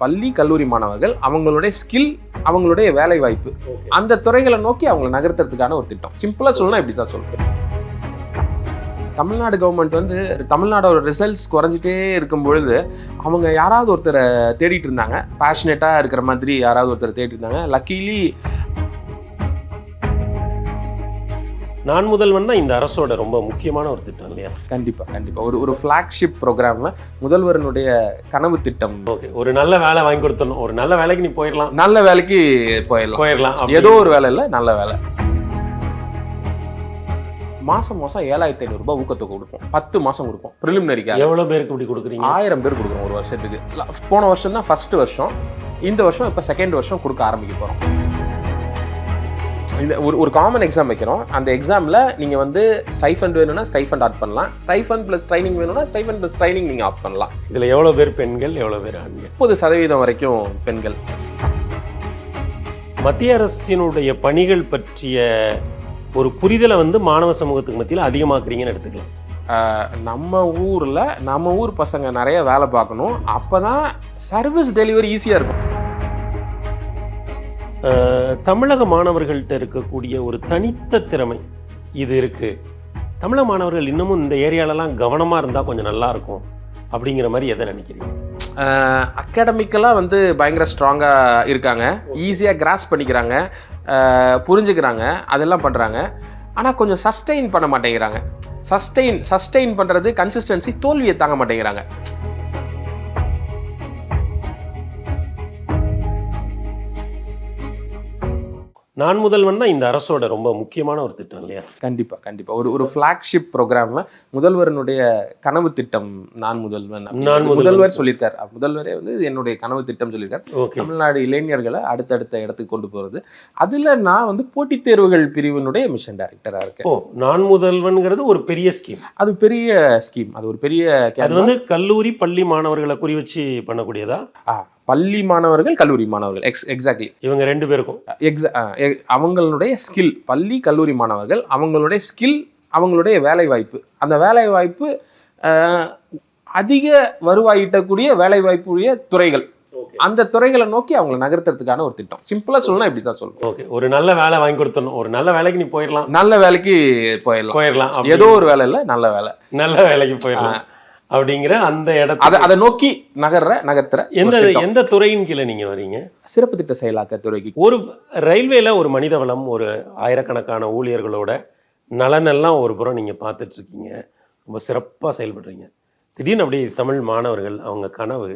பள்ளி கல்லூரி மாணவர்கள் அவங்களுடைய ஸ்கில், அவங்களுடைய வேலை வாய்ப்பு அந்த துறைகளை நோக்கி அவங்களை நகர்த்துறதுக்கான ஒரு திட்டம். சிம்பிளா சொல்லணும், இப்படி தான் சொல்றேன். தமிழ்நாடு கவர்மெண்ட் வந்து தமிழ்நாடோட ரிசல்ட்ஸ் குறைஞ்சிட்டே இருக்கும் பொழுது அவங்க யாராவது ஒருத்தரை தேடிட்டு இருந்தாங்க, பேஷனேட்டா இருக்கிற மாதிரி யாராவது ஒருத்தரை தேடிட்டு இருந்தாங்க. லக்கிலி நான் முதல்வன்னா இந்த அரசோட ரொம்ப முக்கியமான ஒரு திட்டம் இல்லையா? கண்டிப்பா கண்டிப்பா ஒரு ஃபிளாக்ஷிப் ப்ரோக்ராம்ல முதல்வரனுடைய கனவு திட்டம். ஓகே, ஒரு நல்ல வேலை வாங்கி கொடுத்தணும், ஒரு நல்ல வேலைக்கு நீ போயிடலாம், நல்ல வேலைக்கு போயிடலாம், ஏதோ ஒரு வேலை இல்லை, நல்ல வேலை. மாசம் 7,500 ரூபாய் ஊக்கத்தொகை கொடுப்போம். 10 மாசம் கொடுப்போம். ப்ரிலிமினரிக்காக. எவ்வளவு பேருக்கு இப்படி கொடுக்குறீங்க? 1000 பேர் கொடுக்குறோம் ஒரு வருஷத்துக்கு. போன வருஷம் தான் ஃபர்ஸ்ட் வருஷம், இந்த வருஷம் இப்போ செகண்ட் வருஷம் கொடுக்க ஆரம்பிக்க போறோம். இந்த ஒரு காமன் எக்ஸாம் வைக்கிறோம். அந்த எக்ஸாம்ல நீங்க வந்து ஸ்டைஃபண்ட் வேணும்னா ஸ்டைஃபண்ட் ஆட் பண்ணலாம், ஸ்டைஃபண்ட் பிளஸ் ட்ரைனிங் வேணும்னா ஸ்டைஃபண்ட் பிளஸ் ட்ரைனிங் நீங்க ஆட் பண்ணலாம். இதுல எவ்வளவு பேர் பெண்கள், எவ்வளவு பேர் ஆண்கள்? 30% வரைக்கும் பெண்கள். மத்திய அரசினுடைய பணிகள் பற்றிய ஒரு புரிதலை வந்து மாணவ சமூகத்துக்கு மத்தியில் அதிகமாக்குறீங்கன்னு எடுத்துக்கலாம். நம்ம ஊர் பசங்க நிறைய வேலை பார்க்கணும், அப்பதான் சர்வீஸ் டெலிவரி ஈஸியா இருக்கும். தமிழக மாணவர்கள்ட்ட இருக்கக்கூடிய ஒரு தனித்த திறமை இது இருக்கு, தமிழக மாணவர்கள் இன்னமும் இந்த ஏரியாலலாம் கவனமா இருந்தா கொஞ்சம் நல்லா இருக்கும் அப்படிங்கிற மாதிரி எதை நினைக்கிறீங்க? அகாடமிக்கலாக வந்து பயங்கர ஸ்ட்ராங்காக இருக்காங்க, ஈஸியாக கிராஸ் பண்ணிக்கிறாங்க, புரிஞ்சுக்கிறாங்க, அதெல்லாம் பண்ணுறாங்க. ஆனால் கொஞ்சம் சஸ்டெயின் பண்ண மாட்டேங்கிறாங்க. சஸ்டெயின் பண்ணுறது, கன்சிஸ்டன்சி, தோல்வியை தாங்க மாட்டேங்கிறாங்க. நான் முதல்வன்னா இந்த அரசோட ரொம்ப முக்கியமான ஒரு திட்டம் இல்லையா? கண்டிப்பா கண்டிப்பா ஒரு ஃபிளாக்ஷிப் ப்ரோக்ராம்ல முதல்வரனுடைய கனவு திட்டம் நான் முதல்வன். முதல்வர் சொல்லியிருக்காரு, முதல்வரே வந்து என்னுடைய கனவு திட்டம் சொல்லியிருக்காரு. தமிழ்நாடு இளைஞர்களை அடுத்தடுத்த இடத்துக்கு கொண்டு போறது. அதுல நான் வந்து போட்டித் தேர்வுகள் பிரிவினுடைய மிஷன் டைரக்டரா இருக்கேன். நான் முதல்வன்ங்கிறது ஒரு பெரிய ஸ்கீம். அது பெரிய ஸ்கீம், அது ஒரு பெரிய, அது வந்து கல்லூரி பள்ளி மாணவர்களை குறி வச்சு பண்ணக்கூடியதா? பள்ளி மாணவர்கள், கல்லூரி மாணவர்கள், எக்ஸாக்ட்லி இவங்க ரெண்டு பேருக்கும் அவங்களுடைய ஸ்கில், பள்ளி கல்லூரி மாணவர்கள் அவங்களுடைய ஸ்கில், அவங்களுடைய வேலை வாய்ப்பு, அந்த வேலை வாய்ப்பு அதிக வருவாயிட்டக்கூடிய வேலை வாய்ப்புடைய துறைகள், அந்த துறைகளை நோக்கி அவங்களை நகர்த்துறதுக்கான ஒரு திட்டம். சிம்பிளா சொல்லணும், இப்படி தான் சொல்லணும். ஓகே, ஒரு நல்ல வேலை வாங்கி கொடுத்தணும், ஒரு நல்ல வேலைக்கு நீ போயிடலாம், நல்ல வேலைக்கு போயிடலாம், ஏதோ ஒரு வேலை இல்லை, நல்ல வேலைக்கு போயிடலாம் அப்படிங்கிற அந்த இடத்தை அதை நோக்கி நகர்த்துற எந்த துறையின் கீழே நீங்க வரீங்க? சிறப்பு திட்ட செயலாக்க துறைக்கு. ஒரு ரயில்வேல ஒரு மனித வளம், ஒரு ஆயிரக்கணக்கான ஊழியர்களோட நலனெல்லாம் ஒரு புறம் நீங்க பார்த்துட்டு இருக்கீங்க, ரொம்ப சிறப்பாக செயல்படுறீங்க. திடீர்னு அப்படி தமிழ் மாணவர்கள் அவங்க கனவு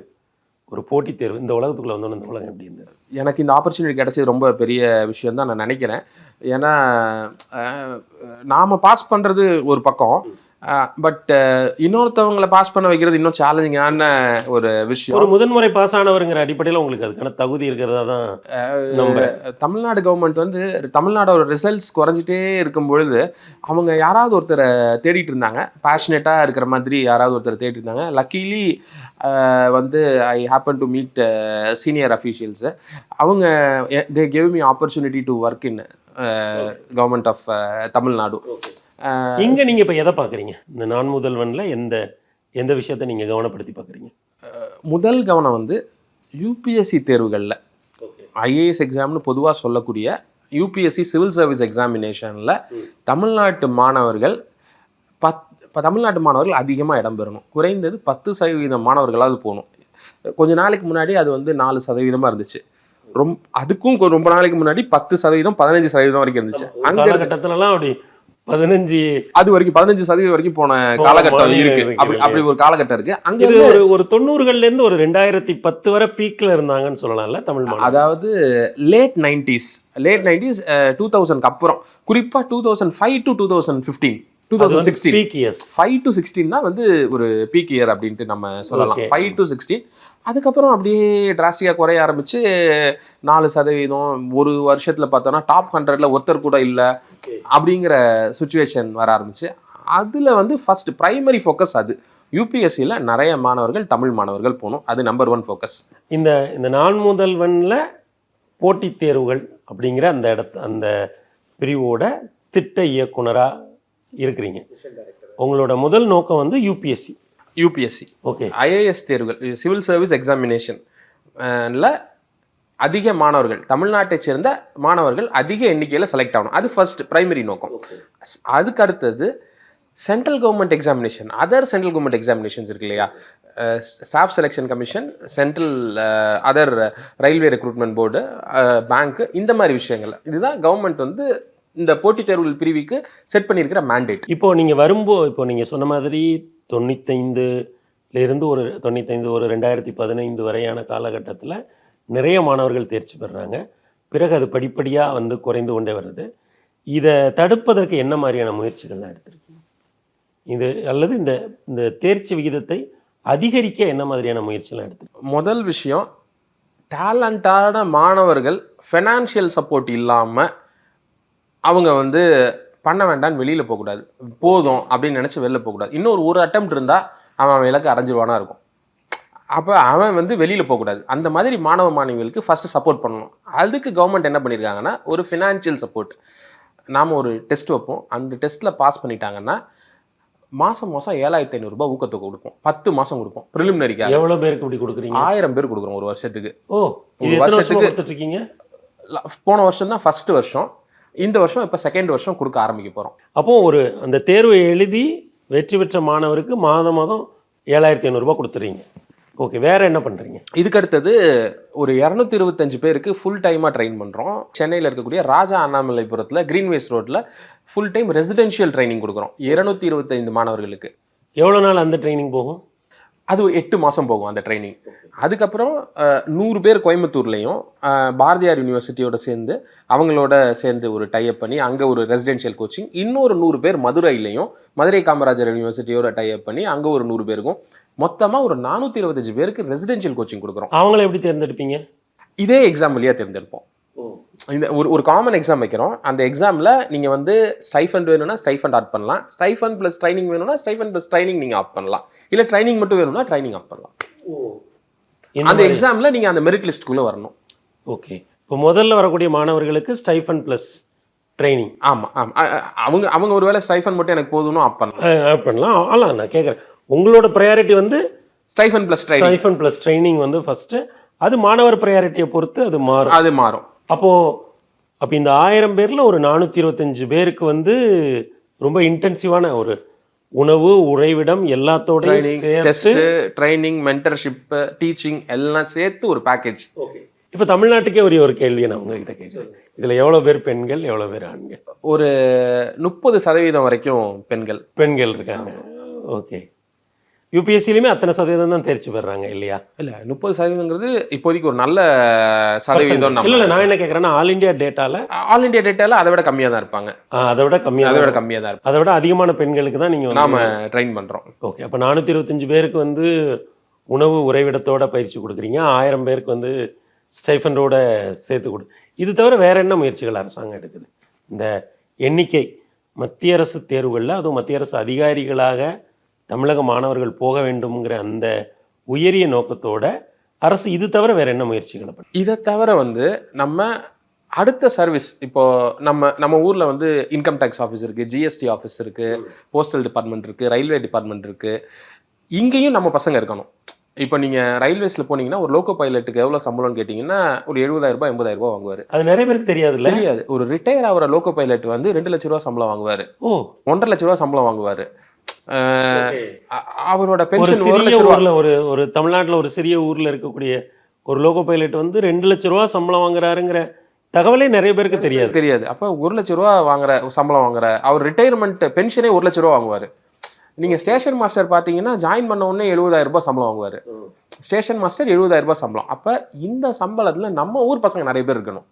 ஒரு போட்டித் தேர்வு, இந்த உலகத்துக்குள்ள வந்தோன்னு இந்த உலகம் எப்படி இருந்தது? எனக்கு இந்த ஆப்பர்ச்சுனிட்டி கிடைச்சது ரொம்ப பெரிய விஷயம் தான் நான் நினைக்கிறேன். ஏன்னா நாம பாஸ் பண்றது ஒரு பக்கம், பட் இன்னொருத்தவங்களை பாஸ் பண்ண வைக்கிறது இன்னும் சேலஞ்சிங்கான ஒரு விஷயம். ஒரு முதன்முறை பாஸ் ஆனவருங்கிற அடிப்படையில் உங்களுக்கு அதுக்கான தகுதி இருக்கிறதா தான் நம்ம தமிழ்நாடு கவர்மெண்ட் வந்து தமிழ்நாடோட ரிசல்ட்ஸ் குறைஞ்சிட்டே இருக்கும் பொழுது அவங்க யாராவது ஒருத்தரை தேடிட்டு இருந்தாங்க, பேஷனேட்டா இருக்கிற மாதிரி யாராவது ஒருத்தரை தேடிட்டு இருந்தாங்க. லக்கிலி வந்து I happen to meet senior officials. அவங்க they gave me opportunity to work in government of Tamil Nadu. இங்க நீங்க இப்ப எதை பாக்குறீங்க? இந்த நான் முதல்வன்ல எந்த விஷயத்தை நீங்க கவனப்படுத்தி பாக்குறீங்க? முதல் கவனம் வந்து யூபிஎஸ்சி தேர்வுகளில், ஐஏஎஸ் எக்ஸாம்னு பொதுவாக சொல்லக்கூடிய யூபிஎஸ்சி சிவில் சர்வீஸ் எக்ஸாமினேஷனில் தமிழ்நாட்டு மாணவர்கள் தமிழ்நாட்டு மாணவர்கள் அதிகமாக இடம்பெறணும். குறைந்தது 10% மாணவர்களாவது போகணும். கொஞ்ச நாளைக்கு முன்னாடி அது வந்து 4% இருந்துச்சு. அதுக்கும் ரொம்ப நாளைக்கு முன்னாடி 10%, 15% வரைக்கும் இருந்துச்சு. அந்த கட்டத்துலலாம் அப்படி 15 அது வரைக்கும் 15% வரைக்கும் போன காலகட்டம் இருக்கு. அப்படி ஒரு காலகட்டம் இருக்கு. அங்க ஒரு 90கள்ல இருந்து ஒரு 2010 வரை பீக்ல இருந்தாங்கன்னு சொல்லலாம்ல தமிழ் மாணவர்கள். அதாவது லேட் 90s 2000க்கு அப்புறம், குறிப்பா 2005 to 2015 2016 பீக் இயர்ஸ், 5 to 16 தான் வந்து ஒரு பீக் இயர் அப்படின்ட்டு நம்ம சொல்லலாம். 5 to 16 அதுக்கப்புறம் அப்படியே டிராஸ்டிக்காக குறைய ஆரம்பிச்சு 4% ஒரு வருஷத்துல பார்த்தோம்னா டாப் 100ல ஒருத்தர் கூட இல்லை அப்படிங்கிற சுச்சுவேஷன் வர ஆரம்பிச்சு. அதுல வந்து ஃபர்ஸ்ட் பிரைமரி ஃபோக்கஸ் அது யூபிஎஸ்சியில் நிறைய மாணவர்கள் தமிழ் மாணவர்கள் போகணும், அது நம்பர் 1 ஃபோக்கஸ். இந்த நான் முதல்வன்ல போட்டித் தேர்வுகள் அப்படிங்கிற அந்த பிரிவோட திட்ட இயக்குனரா இருக்கிறீங்க. உங்களோட முதல் நோக்கம் வந்து யூபிஎஸ்சி. ஓகே, ஐஏஎஸ் தேர்வுகள், சிவில் சர்வீஸ் எக்ஸாமினேஷன் அதிக மாணவர்கள் தமிழ்நாட்டை சேர்ந்த மாணவர்கள் அதிக எண்ணிக்கையில் செலக்ட் ஆகணும். அது ஃபர்ஸ்ட் பிரைமரி நோக்கம். அதுக்கு அடுத்தது central government examination, other central government examinations இருக்கு இல்லையா, staff selection commission, central other railway recruitment board, bank, இந்த மாதிரி விஷயங்கள் இதுதான் கவர்மெண்ட் வந்து இந்த போட்டித் தேர்வுகள் பிரிவுக்கு செட் பண்ணியிருக்கிற மேண்டேட். இப்போ நீங்கள் வரும்போது இப்போ நீங்கள் சொன்ன மாதிரி 95 ஒரு 2015 வரையான காலகட்டத்தில் நிறைய மாணவர்கள் தேர்ச்சி பெறுறாங்க. பிறகு அது படிப்படியாக வந்து குறைந்து கொண்டே வருது. இதை தடுப்பதற்கு என்ன மாதிரியான முயற்சிகள்லாம் எடுத்திருக்கீங்க? இது அல்லது இந்த இந்த தேர்ச்சி விகிதத்தை அதிகரிக்க என்ன மாதிரியான முயற்சிலாம் எடுத்திருக்கீங்க? முதல் விஷயம், டேலண்டான மாணவர்கள் ஃபைனான்ஷியல் சப்போர்ட் இல்லாமல் அவங்க வந்து பண்ண வேண்டான்னு வெளியில் போகக்கூடாது, போதும் அப்படின்னு நினச்சி வெளில போகக்கூடாது. இன்னொரு ஒரு அட்டெம்ப்ட் இருந்தால் அவன் இலக்கு அடைஞ்சிருவானா இருக்கும். அப்போ அவன் வந்து வெளியில் போகக்கூடாது. அந்த மாதிரி மாணவ மாணவிகளுக்கு ஃபஸ்ட்டு சப்போர்ட் பண்ணணும். அதுக்கு கவர்மெண்ட் என்ன பண்ணியிருக்காங்கன்னா ஒரு ஃபினான்ஷியல் சப்போர்ட். நாம் ஒரு டெஸ்ட் வைப்போம், அந்த டெஸ்ட்டில் பாஸ் பண்ணிட்டாங்கன்னா மாதம் 7,500 ரூபாய் ஊக்கத்தொகை கொடுப்போம். 10 மாதம் கொடுப்போம். ப்ரிலிமினரிக்காக எவ்வளோ பேருக்கு இப்படி கொடுக்குறீங்க? 1000 பேர் கொடுக்குறோம் ஒரு வருஷத்துக்கு. ஓ, இது வருஷத்துக்கு கொடுத்துட்ருக்கீங்க? போன வருஷம் தான் ஃபஸ்ட்டு வருஷம், இந்த வருஷம் இப்போ செகண்ட் வருஷம் கொடுக்க ஆரம்பிக்க போகிறோம். அப்போது அந்த தேர்வை எழுதி வெற்றி பெற்ற மாணவருக்கு மாதம் 7,500 ரூபாய் கொடுத்துறீங்க. ஓகே, வேற என்ன பண்ணுறீங்க? இதுக்கு அடுத்தது ஒரு 225 பேருக்கு ஃபுல் டைமாக ட்ரெயின் பண்ணுறோம். சென்னையில் இருக்கக்கூடிய ராஜா அண்ணாமலைபுரத்தில் கிரீன்வேஸ் ரோட்டில் ஃபுல் டைம் ரெசிடென்ஷியல் ட்ரைனிங் கொடுக்குறோம் 225 மாணவர்களுக்கு. எவ்வளோ நாள் அந்த ட்ரைனிங் போகும்? அது ஒரு 8 மாதம் போகும் அந்த ட்ரைனிங். அதுக்கப்புறம் 100 பேர் கோயம்புத்தூர்லேயும் பாரதியார் யூனிவர்சிட்டியோட சேர்ந்து அவங்களோட சேர்ந்து ஒரு டைப் பண்ணி அங்கே ஒரு ரெசிடென்ஷியல் கோச்சிங், இன்னொரு 100 பேர் மதுரையிலையும் மதுரை காமராஜர் யூனிவர்சிட்டியோட டைப் பண்ணி அங்கே ஒரு 100 பேருக்கும் மொத்தமாக ஒரு 425 பேருக்கு ரெசிடென்ஷியல் கோச்சிங் கொடுக்குறோம். அவங்கள எப்படி தேர்ந்தெடுப்பீங்க? இதே எக்ஸாம் வழியாக தேர்ந்தெடுப்போம். இந்த ஒரு காமன் எக்ஸாம் வைக்கிறோம். அந்த எக்ஸாமில் நீங்கள் வந்து ஸ்டைஃபண்ட் வேணும்னா ஸ்டைஃபண்ட் ஆட் பண்ணலாம், ஸ்டைஃபண்ட் ப்ளஸ் ட்ரைனிங் வேணும்னா ஸ்டைஃபண்ட் ப்ளஸ் ட்ரைனிங் நீங்கள் ஆட் பண்ணலாம், இல்லை ட்ரைனிங் மட்டும் வேணும்னா ட்ரைனிங் ஆட் பண்ணலாம். அந்த எக்ஸாமில் நீங்கள் அந்த மெரிட் லிஸ்ட்டுக்குள்ளே வரணும். ஓகே, இப்போ முதல்ல வரக்கூடிய மாணவர்களுக்கு ஸ்டைஃபண்ட் ப்ளஸ் ட்ரைனிங். ஆமாம் ஆமாம், அவங்க ஒரு வேளை ஸ்டைஃபண்ட் மட்டும் எனக்கு போதும்னு ஆட் பண்ணலாம். ஆனால் நான் கேட்குறேன், உங்களோட ப்ரையாரிட்டி வந்து ஸ்டைஃபண்ட் ப்ளஸ் ட்ரைனிங் வந்து ஃபஸ்ட்டு, அது மாணவர் ப்ரையாரிட்டியை பொறுத்து அது மாறும். அப்போ இந்த 1000 பேரில் ஒரு 425 பேருக்கு வந்து ரொம்ப இன்டென்சிவான ஒரு உணவு, உறைவிடம் எல்லாத்தோட ட்ரைனிங், மென்டர்ஷிப், டீச்சிங் எல்லாம் சேர்த்து ஒரு பேக்கேஜ். இப்போ தமிழ்நாட்டுக்கே ஒரு கேள்வியை நான் உங்ககிட்ட கேட்குறேன். இதில் எவ்வளோ பேர் பெண்கள், எவ்வளோ பேர் ஆண்கள்? ஒரு 30% வரைக்கும் பெண்கள் இருக்காங்க. ஓகே, யூபிஎஸ்சிலையுமே அத்தனை சதவீதம் தான் தேர்ச்சி பெறாங்க இல்லையா? இல்லை, 30%ங்கிறது இப்போதைக்கு ஒரு நல்ல சதவீதம். இல்லை, நான் என்ன கேட்குறேன்னா ஆல் இண்டியா டேட்டாவில் அதை விட கம்மியாக தான் இருப்பாங்க. அதை விட கம்மியாக தான் இருப்பாங்க. அதை விட அதிகமான பெண்களுக்கு தான் நீங்கள் நாம ட்ரெயின் பண்ணுறோம். ஓகே, அப்போ 425 பேருக்கு வந்து உணவு உறைவிடத்தோட பயிற்சி கொடுக்குறீங்க, 1000 பேருக்கு வந்து ஸ்டைஃபண்டோட சேர்த்து இது தவிர வேற என்ன முயற்சிகள் அரசாங்கம் எடுக்குது? இந்த எண்ணிக்கை மத்திய அரசு தேர்வுகளில், அதுவும் மத்திய அரசு அதிகாரிகளாக தமிழக மாணவர்கள் போக வேண்டும்ங்கிற அந்த உயரிய நோக்கத்தோட அரசு இது தவிர வேற என்ன முயற்சிகளை பண்ணு? இதை தவிர வந்து நம்ம அடுத்த சர்வீஸ், இப்போ நம்ம ஊரில் வந்து இன்கம் டேக்ஸ் ஆஃபீஸ் இருக்குது, ஜிஎஸ்டி ஆஃபீஸ் இருக்குது, போஸ்டல் டிபார்ட்மெண்ட் இருக்குது, ரயில்வே டிபார்ட்மெண்ட் இருக்குது. இங்கேயும் நம்ம பசங்க இருக்கணும். இப்போ நீங்கள் ரயில்வேஸில் போனீங்கன்னா ஒரு லோக்கோ பைலட்டுக்கு எவ்வளோ சம்பளம்னு கேட்டிங்கன்னா ஒரு 70,000 ரூபாய் 80,000 ரூபாய் வாங்குவார். அது நிறைய பேருக்கு தெரியாது. ஒரு ரிட்டையர் ஆகிற லோக்கோ பைலட் வந்து 2 லட்ச ரூபா சம்பளம் வாங்குவார், 1.5 லட்ச ரூபா சம்பளம் வாங்குவார். அவரோட பென்ஷன் ஒரு தமிழ்நாட்டில் ஒரு சிறிய ஊரில் இருக்கக்கூடிய ஒரு லோகோ பைலட் வந்து 2 லட்ச ரூபா சம்பளம் வாங்குறாருங்கிற தகவலே நிறைய பேருக்கு தெரியாது. அப்போ 1 லட்ச ரூபா சம்பளம் வாங்குற அவர் ரிட்டையர்மெண்ட் பென்ஷனே 1 லட்ச ரூபா வாங்குவார். நீங்கள் ஸ்டேஷன் மாஸ்டர் பார்த்தீங்கன்னா ஜாயின் பண்ண உடனே 70,000 ரூபாய் சம்பளம் வாங்குவார். ஸ்டேஷன் மாஸ்டர் 70,000 ரூபாய் சம்பளம். அப்போ இந்த சம்பளத்தில் நம்ம ஊர் பசங்க நிறைய பேர் இருக்கணும்.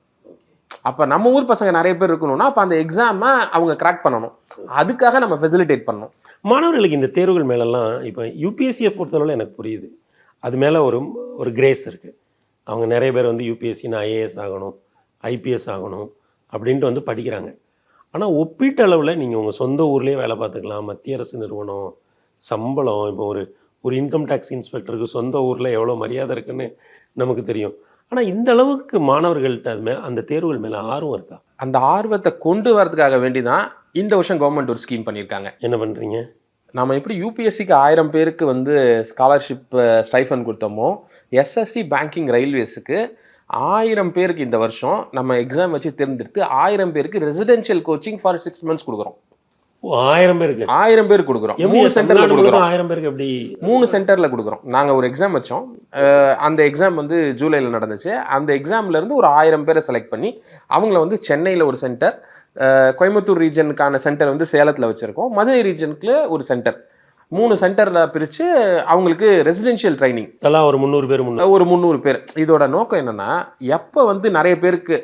அப்போ நம்ம ஊர் பசங்க நிறைய பேர் இருக்கணும்னா அப்போ அந்த எக்ஸாமை அவங்க கிராக் பண்ணணும். அதுக்காக நம்ம ஃபெசிலிட்டேட் பண்ணணும். மாணவர்களுக்கு இந்த தேர்வுகள் மேலெல்லாம் இப்போ யூபிஎஸ்சியை பொறுத்தளவில் எனக்கு புரியுது, அது மேலே ஒரு கிரேஸ் இருக்குது. அவங்க நிறைய பேர் வந்து யூபிஎஸ்சின்னு ஐஏஎஸ் ஆகணும், ஐபிஎஸ் ஆகணும் அப்படின்ட்டு வந்து படிக்கிறாங்க. ஆனால் ஒப்பீட்டளவில் நீங்கள் உங்கள் சொந்த ஊர்லேயே வேலை பார்த்துக்கலாம். மத்திய அரசு நிறுவனம், சம்பளம், இப்போ ஒரு இன்கம் டேக்ஸ் இன்ஸ்பெக்டருக்கு சொந்த ஊரில் எவ்வளோ மரியாதை இருக்குன்னு நமக்கு தெரியும். ஆனால் இந்த அளவுக்கு மாணவர்கள்ட்ட அந்த தேர்வுகள் மேலே ஆர்வம் இருக்கா? அந்த ஆர்வத்தை கொண்டு வரதுக்காக வேண்டி தான் இந்த வருஷம் கவர்மெண்ட் ஒரு ஸ்கீம் பண்ணியிருக்காங்க. என்ன பண்ணுறீங்க? நம்ம எப்படி யூபிஎஸ்சிக்கு 1000 பேருக்கு வந்து ஸ்காலர்ஷிப் ஸ்டைஃபன் கொடுத்தோமோ, எஸ்எஸ்சி பேங்கிங் ரயில்வேஸுக்கு 1000 பேருக்கு இந்த வருஷம் நம்ம எக்ஸாம் வச்சு தேர்ந்தெடுத்து 1000 பேருக்கு ரெசிடென்ஷியல் கோச்சிங் ஃபார் 6 months கொடுக்குறோம். 1000 பேருக்கு 1000 பேருக்கு கொடுக்குறோம். எப்படி 3 சென்டர்ல தமிழ்நாடு கொடுக்குறோம். முழுவதும் 1000 பேருக்கு எப்படி 3 சென்டர்ல கொடுக்குறோம். நாங்க ஒரு எக்ஸாம் வச்சோம். அந்த எக்ஸாம் வந்து ஜூலைல நடந்துச்சு. அந்த எக்ஸாம்ல இருந்து ஒரு 1000 பேரை செலக்ட் பண்ணி அவங்கள வந்து சென்னையில ஒரு சென்டர், கோயம்புத்தூர் ரீஜனுக்கான சென்டர் வந்து சேலத்துல வச்சிருக்கோம், மதுரை ரீஜனுக்கு ஒரு சென்டர், 3 சென்டர்ல பிரிச்சு அவங்களுக்கு ரெசிடென்ஷியல் ட்ரைனிங் தலா ஒரு 300 பேர் ஒரு 300 பேர். இதோட நோக்கம் என்னன்னா, எப்போ வந்து நிறைய பேருக்கு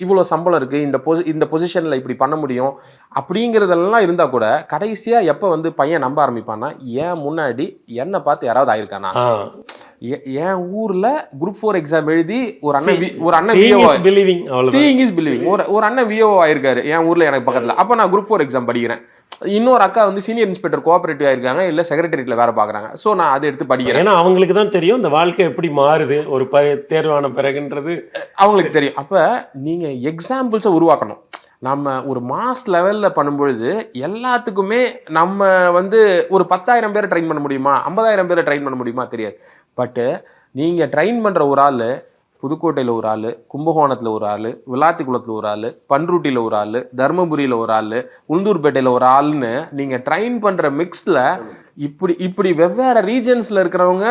இவ்வளோ சம்பளம் இருக்கு, இந்த பொசிஷன்ல இப்படி பண்ண முடியும் அப்படிங்கிறதெல்லாம் இருந்தா கூட கடைசியா எப்போ வந்து பையன் நம்ப ஆரம்பிப்பான்னா, ஏன் முன்னாடி என்னை பார்த்து யாராவது ஆயிருக்கானா, என் ஊர்ல குரூப் 4 எக்ஸாம் எழுதி ஒரு அண்ணன் சீயிங் இஸ் பிலீவிங் ஒரு அண்ணன் விஓ ஆயிருக்காரு என் ஊர்ல எனக்கு பக்கத்துல. அப்ப நான் குரூப் 4 எக்ஸாம் படிக்கிறேன். இன்னொரு அக்கா வந்து சீனியர் இன்ஸ்பெக்டர் கோஆபரேட்டிவ் ஆயிருக்காங்க, இல்ல செக்ரட்டரியேட்ல வேற பாக்குறாங்க. சோ நான் அதை எடுத்து படிக்கிறேன். ஏன்னா அவங்களுக்கு தான் தெரியும் இந்த வாழ்க்கை எப்படி மாறுது ஒரு தேர்வான பிறகுன்றது அவங்களுக்கு தெரியும். அப்ப நீங்க எக்ஸாம்பிள்ஸை உருவாக்கணும். நம்ம ஒரு மாஸ் லெவல்ல பண்ணும்பொழுது எல்லாத்துக்குமே நம்ம வந்து ஒரு 10,000 பேரை ட்ரெயின் பண்ண முடியுமா, 50,000 பேரை ட்ரெயின் பண்ண முடியுமா தெரியாது. பட்டு நீங்கள் ட்ரெயின் பண்ணுற ஒரு ஆள் புதுக்கோட்டையில் ஒரு ஆள், கும்பகோணத்தில் ஒரு ஆள், விளாத்திக்குளத்தில் ஒரு ஆள், பன்ருட்டியில் ஒரு ஆள், தருமபுரியில் ஒரு ஆள், உளுந்தூர்பேட்டையில் ஒரு ஆள்னு நீங்கள் ட்ரெயின் பண்ணுற மிக்ஸில் இப்படி வெவ்வேறு ரீஜன்ஸில் இருக்கிறவங்க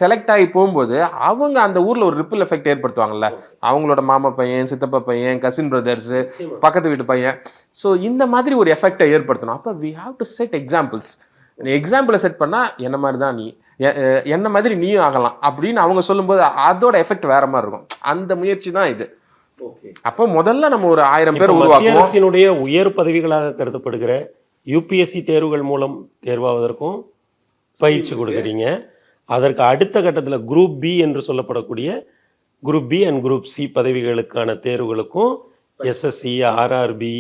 செலக்ட் ஆகி போகும்போது அவங்க அந்த ஊரில் ஒரு ரிப்பிள் எஃபெக்ட் ஏற்படுத்துவாங்கல்ல. அவங்களோட மாமா பையன், சித்தப்பா பையன், கசின் பிரதர்ஸு, பக்கத்து வீட்டு பையன். ஸோ இந்த மாதிரி ஒரு எஃபெக்டை ஏற்படுத்தணும். அப்போ we have to set examples. எக்ஸாம்பிளை செட் பண்ணால் என்ன மாதிரி தான் நீ, என்ன மாதிரி நீயும் ஆகலாம் அப்படின்னு அவங்க சொல்லும்போது அதோட எஃபெக்ட் வேற மாதிரி இருக்கும். அந்த முயற்சி தான் இது. அப்போ முதல்ல நம்ம ஒரு 1000 பேர் உருவாக்குவோம். அரசினுடைய உயர் பதவிகளாக கருதப்படுகிற யூபிஎஸ்சி தேர்வுகள் மூலம் தேர்வாவதற்கும் பயிற்சி கொடுக்குறீங்க. அதற்கு அடுத்த கட்டத்தில் குரூப் பி என்று சொல்லப்படக்கூடிய group B and group C பதவிகளுக்கான தேர்வுகளுக்கும் எஸ்எஸ்சி, ஆர்ஆர்பி,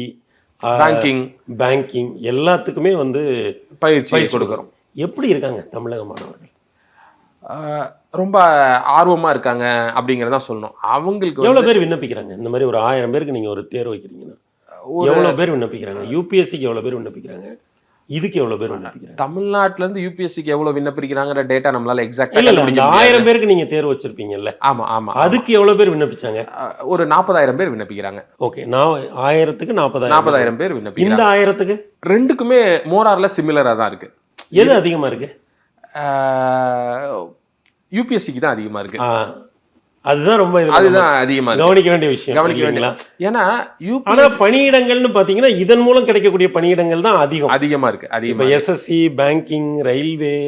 பேங்கிங் எல்லாத்துக்குமே வந்து பயிற்சி கொடுக்குறோம். எப்படி இருக்காங்க தமிழக மாணவர்கள்? ரொம்ப ஆர்வமா இருக்காங்க அப்படிங்கிறத சொல்லணும். அவங்களுக்கு எவ்வளவு பேர் விண்ணப்பிக்கிறாங்க? இந்த மாதிரி ஒரு 1000 பேருக்கு நீங்க ஒரு தேர்வு வைக்கிறீங்கன்னா எவ்வளவு பேர் விண்ணப்பிக்கிறாங்க? யூபிஎஸ்சிக்கு எவ்வளவு பேர் விண்ணப்பிக்கிறாங்க? இதுக்கு எவ்வளவு பேர் விண்ணப்பிக்கிறாங்க? தமிழ்நாட்டுல இருந்து யூபிஎஸ்சிக்கு எவ்வளவு விண்ணப்பிக்கிறாங்கற டேட்டா நம்மளால எக்ஸாக்ட்டா இல்ல. 1000 பேருக்கு நீங்க தேர்வு வச்சிருப்பீங்கல்ல? ஆமா ஆமா. அதுக்கு எவ்வளவு பேர் விண்ணப்பிச்சாங்க? ஒரு 40,000 பேர் விண்ணப்பிக்கிறாங்க. ஓகே, நான் 1000க்கு 40,000 பேர் விண்ணப்பிக்கிறாங்க. இந்த 1000க்கு ரெண்டுக்குமே மோர் ஆர் லெஸ் சிமிலரா தான் இருக்கு. எது அதிகமா இருக்கு? யூபிஎஸ்சிக்கு தான் அதிகமா இருக்கு. அதுதான் ரொம்ப அதிகமா கவனிக்க வேண்டிய விஷயம். கவனிக்க வேண்டிய. ஏன்னா ஆனா பணியிடங்கள்னு பாத்தீங்கன்னா இதன் மூலம் கிடைக்கக்கூடிய பணியிடங்கள் தான் அதிகமா இருக்கு. அதிகமா எஸ்எஸ்சி, பேங்கிங், ரயில்வே,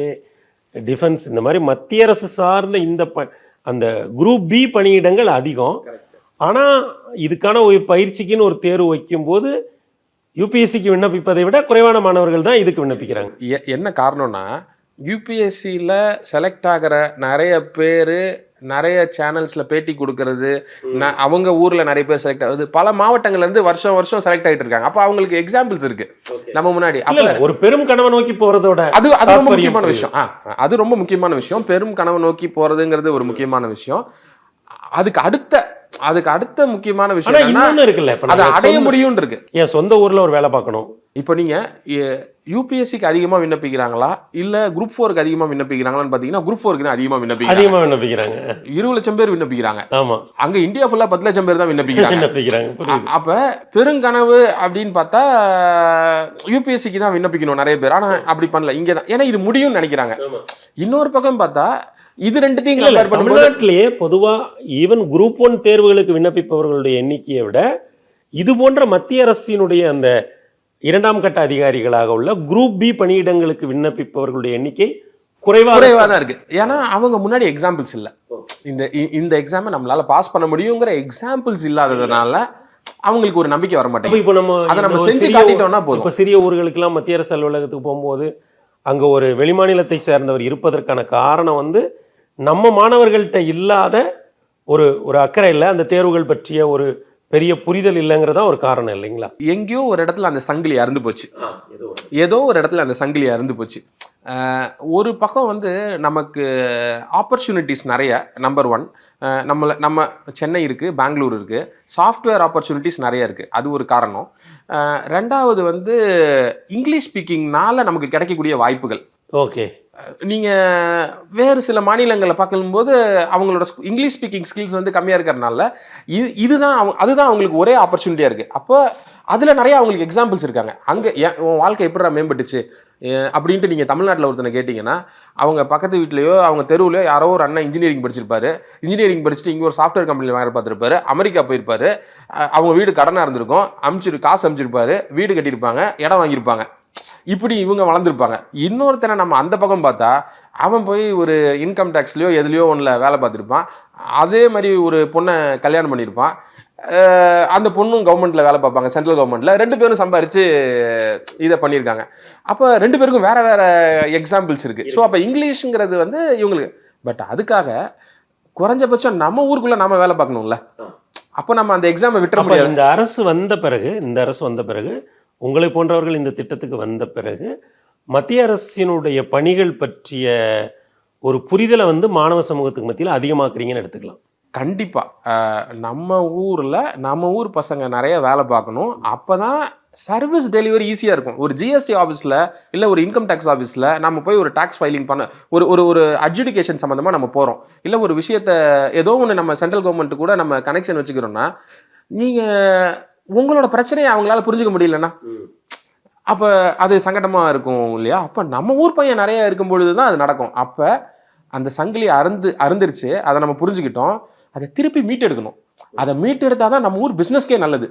டிஃபென்ஸ் இந்த மாதிரி மத்திய அரசு சார்ந்த இந்த அந்த குரூப் பி பணியிடங்கள் அதிகம். ஆனா இதுக்கான ஒரு பயிற்சிக்குன்னு ஒரு தேர்வு வைக்கும் போது யூபிஎஸ்சிக்கு விண்ணப்பிப்பதை விட குறைவான மாணவர்கள் தான் இதுக்கு விண்ணப்பிக்கிறாங்க. என்ன காரணம்னா, யூபிஎஸ்சியில் செலக்ட் ஆகிற நிறைய பேர் நிறைய சேனல்ஸ்ல பேட்டி கொடுக்கறது, அவங்க ஊர்ல நிறைய பேர் செலக்ட் ஆகுது, பல மாவட்டங்கள்ல இருந்து வருஷம் வருஷம் செலக்ட் ஆகிட்டு இருக்காங்க. அப்ப அவங்களுக்கு எக்ஸாம்பிள்ஸ் இருக்கு நம்ம முன்னாடி. ஒரு பெரும் கனவை நோக்கி போறதோட அது ரொம்ப முக்கியமான விஷயம். அது ரொம்ப முக்கியமான விஷயம். பெரும் கனவை நோக்கி போறதுங்கிறது ஒரு முக்கியமான விஷயம். அதுக்கு அடுத்த முக்கியமான விஷயம் இன்னொன்னு இருக்குல்ல, அதை அடைய முடியும் இருக்கு. என் சொந்த ஊர்ல ஒரு வேலை பார்க்கணும். இப்போ நீங்க யூபிஎஸ்சிக்கு அதிகமா விண்ணப்பிக்கிறாங்களா இல்ல குரூப் 4க்கு அதிகமா விண்ணப்பிக்கிறாங்களான்னு பாத்தீங்கன்னா குரூப் 4க்கு தான் அதிகமா விண்ணப்பிக்கிறாங்க. 20 லட்சம் பேர் விண்ணப்பிக்கிறாங்க. ஆமா, அங்க இந்தியா ஃபுல்லா 10 லட்சம் பேர் தான் விண்ணப்பிக்கிறாங்க. அப்ப பெருங்கனவு அப்படின்னு பார்த்தா யூபிஎஸ்சிக்கு தான் விண்ணப்பிக்கணும் நிறைய பேர். ஆனா அப்படி பண்ணல இங்க தான், ஏன்னா இது முடியும்னு நினைக்கிறாங்க. இன்னொரு பக்கம் பார்த்தா இது ரெண்டுத்தையும் தமிழ்நாட்டிலேயே பொதுவா ஈவன் குரூப் 1 தேர்வுகளுக்கு விண்ணப்பிப்பவர்களுடைய எண்ணிக்கையை விட இது போன்ற மத்திய அரசினுடைய அந்த 2ஆம் கட்ட அதிகாரிகளாக உள்ள குரூப் பி பணியிடங்களுக்கு விண்ணப்பிப்பவர்களுடைய எண்ணிக்கை குறைவாக தான் இருக்கு. ஏன்னா அவங்க முன்னாடி எக்ஸாம்பிள்ஸ் இல்லை. இந்த எக்ஸாமை நம்மளால பாஸ் பண்ண முடியுங்கிற எக்ஸாம்பிள்ஸ் இல்லாததுனால அவங்களுக்கு ஒரு நம்பிக்கை வர மாட்டேங்குது. இப்போ நம்ம செஞ்சு காட்டிட்டோம்னா போதும். இப்போ சிறிய ஊர்களுக்கெல்லாம் மத்திய அரசு அலுவலகத்துக்கு போகும்போது அங்க ஒரு வெளிமாநிலத்தை சேர்ந்தவர் இருப்பதற்கான காரணம் வந்து நம்ம மாணவர்கள்ட்ட இல்லாத ஒரு அக்கறை இல்லை, அந்த தேர்வுகள் பற்றிய ஒரு பெரிய புரிதல் இல்லைங்கிறதா ஒரு காரணம் இல்லைங்களா? எங்கேயோ ஒரு இடத்துல அந்த சங்கிலி அறுந்து போச்சு. ஏதோ ஒரு இடத்துல அந்த சங்கிலி அறுந்து போச்சு. ஒரு பக்கம் வந்து நமக்கு ஆப்பர்ச்சுனிட்டிஸ் நிறைய. நம்பர் 1 நம்ம சென்னை இருக்குது, பெங்களூர் இருக்குது, சாஃப்ட்வேர் ஆப்பர்ச்சுனிட்டிஸ் நிறைய இருக்குது. அது ஒரு காரணம். 2வது வந்து இங்கிலீஷ் ஸ்பீக்கிங்னால நமக்கு கிடைக்கக்கூடிய வாய்ப்புகள். ஓகே, நீங்கள் வேறு சில மாநிலங்களை பார்க்கும்போது அவங்களோட இங்கிலீஷ் ஸ்பீக்கிங் ஸ்கில்ஸ் வந்து கம்மியாக இருக்கிறனால இதுதான் அதுதான் அவங்களுக்கு ஒரே ஆப்பர்ச்சுனிட்டியாக இருக்குது. அப்போ அதில் நிறைய அவங்களுக்கு எக்ஸாம்பிள்ஸ் இருக்காங்க. அங்கே உன் வாழ்க்கை எப்படிடா மேம்பட்டுச்சு அப்படின்ட்டு நீங்கள் தமிழ்நாட்டில் ஒருத்தனை கேட்டிங்கன்னா, அவங்க பக்கத்து வீட்லையோ அவங்க தெருவுலையோ யாரோ ஒரு அண்ணன் இன்ஜினியரிங் படிச்சிருப்பாரு. இன்ஜினியரிங் படிச்சுட்டு இங்கே ஒரு சாஃப்ட்வேர் கம்பெனியில் வேலை பார்த்துருப்பாரு. அமெரிக்கா போயிருப்பாரு. அவங்க வீடு கடனாக இருந்திருக்கும். காசு அமைச்சிருப்பாரு. வீடு கட்டியிருப்பாங்க. இடம் வாங்கியிருப்பாங்க. இப்படி இவங்க வளர்ந்துருப்பாங்க. இன்னொருத்தனை நம்ம அந்த பக்கம் பார்த்தா அவன் போய் ஒரு இன்கம் டேக்ஸ்லையோ எதுலையோ ஒன்றில் வேலை பார்த்துருப்பான். அதே மாதிரி ஒரு பொண்ணை கல்யாணம் பண்ணியிருப்பான். அந்த பொண்ணும் கவர்மெண்ட்டில் வேலை பார்ப்பாங்க, சென்ட்ரல் கவர்மெண்ட்டில். 2 பேரும் சம்பாரித்து இதை பண்ணியிருக்காங்க. அப்போ 2 பேருக்கும் வேறு வேறு எக்ஸாம்பிள்ஸ் இருக்குது. ஸோ அப்போ இங்கிலீஷுங்கிறது வந்து இவங்களுக்கு, பட் அதுக்காக குறைஞ்சபட்சம் நம்ம ஊருக்குள்ளே நம்ம வேலை பார்க்கணும்ல. அப்போ நம்ம அந்த எக்ஸாமை விட்டுற முடியாது. இந்த அரசு வந்த பிறகு உங்களை போன்றவர்கள் இந்த திட்டத்துக்கு வந்த பிறகு மத்திய அரசினுடைய பணிகள் பற்றிய ஒரு புரிதலை வந்து மாணவ சமூகத்துக்கு மத்தியில் அதிகமாக்குறீங்கன்னு எடுத்துக்கலாம். கண்டிப்பாக நம்ம ஊர் பசங்க நிறைய வேலை பார்க்கணும். அப்போ தான் சர்வீஸ் டெலிவரி ஈஸியாக இருக்கும். ஒரு ஜிஎஸ்டி ஆஃபீஸில் இல்லை ஒரு இன்கம் டேக்ஸ் ஆஃபீஸில் நம்ம போய் ஒரு டேக்ஸ் ஃபைலிங் பண்ண ஒரு அட்ஜுடிகேஷன் சம்மந்தமாக நம்ம போகிறோம். இல்லை ஒரு விஷயத்தை ஏதோ ஒன்று நம்ம சென்ட்ரல் கவர்மெண்ட்டு கூட நம்ம கனெக்ஷன் வச்சுக்கிறோன்னா, நீங்கள் உங்களோட பிரச்சனையை அவங்களால புரிஞ்சுக்க முடியலன்னா அப்போ அது சங்கடமாக இருக்கும் இல்லையா? அப்போ நம்ம ஊர் பையன் நிறைய இருக்கும் பொழுது தான் அது நடக்கும். அப்போ அந்த சங்கிலி அருந்துருச்சு, அதை நம்ம புரிஞ்சுக்கிட்டோம். அதை திருப்பி மீட்டெடுக்கணும். அதை மீட்டெடுத்தால் தான் நம்ம ஊர் பிஸ்னஸ்க்கே நல்லது.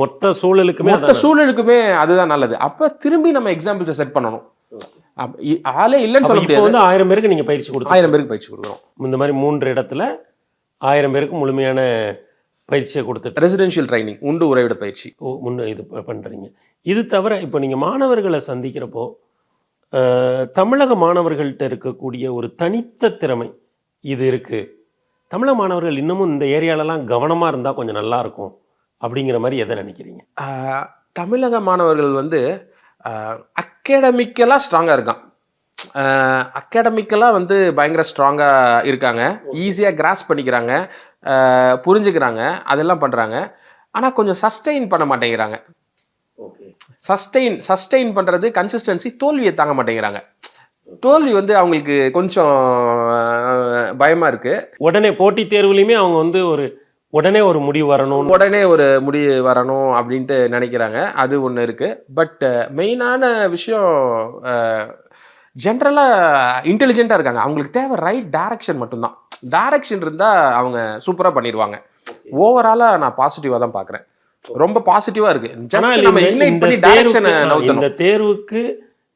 மொத்த சூழலுக்குமே அதுதான் நல்லது. அப்போ திரும்பி நம்ம எக்ஸாம்பிள்ஸை செட் பண்ணணும். ஆளே இல்லைன்னு சொல்ல முடியாது. வந்து 1000 பேருக்கு நீங்கள் பயிற்சி கொடுத்து 1000 பேருக்கு பயிற்சி கொடுக்குறோம். இந்த மாதிரி 3 இடத்துல 1000 பேருக்கு முழுமையான பயிற்சியை கொடுத்துட்டு ரெசிடென்ஷியல் ட்ரைனிங் உண்டு உறைவிட பயிற்சி இது பண்ணுறீங்க. இது தவிர இப்போ நீங்கள் மாணவர்களை சந்திக்கிறப்போ தமிழக மாணவர்கள்ட்ட இருக்கக்கூடிய ஒரு தனித்த திறமை இது இருக்குது, தமிழக மாணவர்கள் இன்னமும் இந்த ஏரியாலலாம் கவனமாக இருந்தால் கொஞ்சம் நல்லாயிருக்கும் அப்படிங்கிற மாதிரி எதை நினைக்கிறீங்க? தமிழக மாணவர்கள் வந்து அகாடமிக்கலாக ஸ்ட்ராங்காக இருக்கான். அகாடமிக்கலாக வந்து பயங்கர ஸ்ட்ராங்காக இருக்காங்க. ஈஸியாக கிராஸ் பண்ணிக்கிறாங்க, புரிஞ்சுக்கிறாங்க, அதெல்லாம் பண்ணுறாங்க. ஆனால் கொஞ்சம் சஸ்டெயின் பண்ண மாட்டேங்கிறாங்க. சஸ்டெயின் பண்ணுறது, கன்சிஸ்டன்சி, தோல்வியை தாங்க மாட்டேங்கிறாங்க. தோல்வி வந்து அவங்களுக்கு கொஞ்சம் பயமாக இருக்குது. உடனே போட்டித் தேர்வுலையுமே அவங்க வந்து உடனே ஒரு முடிவு வரணும் அப்படின்ட்டு நினைக்கிறாங்க. அது ஒன்று இருக்குது. பட் மெயினான விஷயம் ஜென்ரலாக இன்டெலிஜென்ட்டாக இருக்காங்க. அவங்களுக்கு தேவை ரைட் டைரக்ஷன் மட்டும்தான். டைரக்ஷன் இருந்தால் அவங்க சூப்பராக பண்ணிடுவாங்க. ஓவராலாக நான் பாசிட்டிவாக தான் பார்க்குறேன். ரொம்ப பாசிட்டிவாக இருக்குது.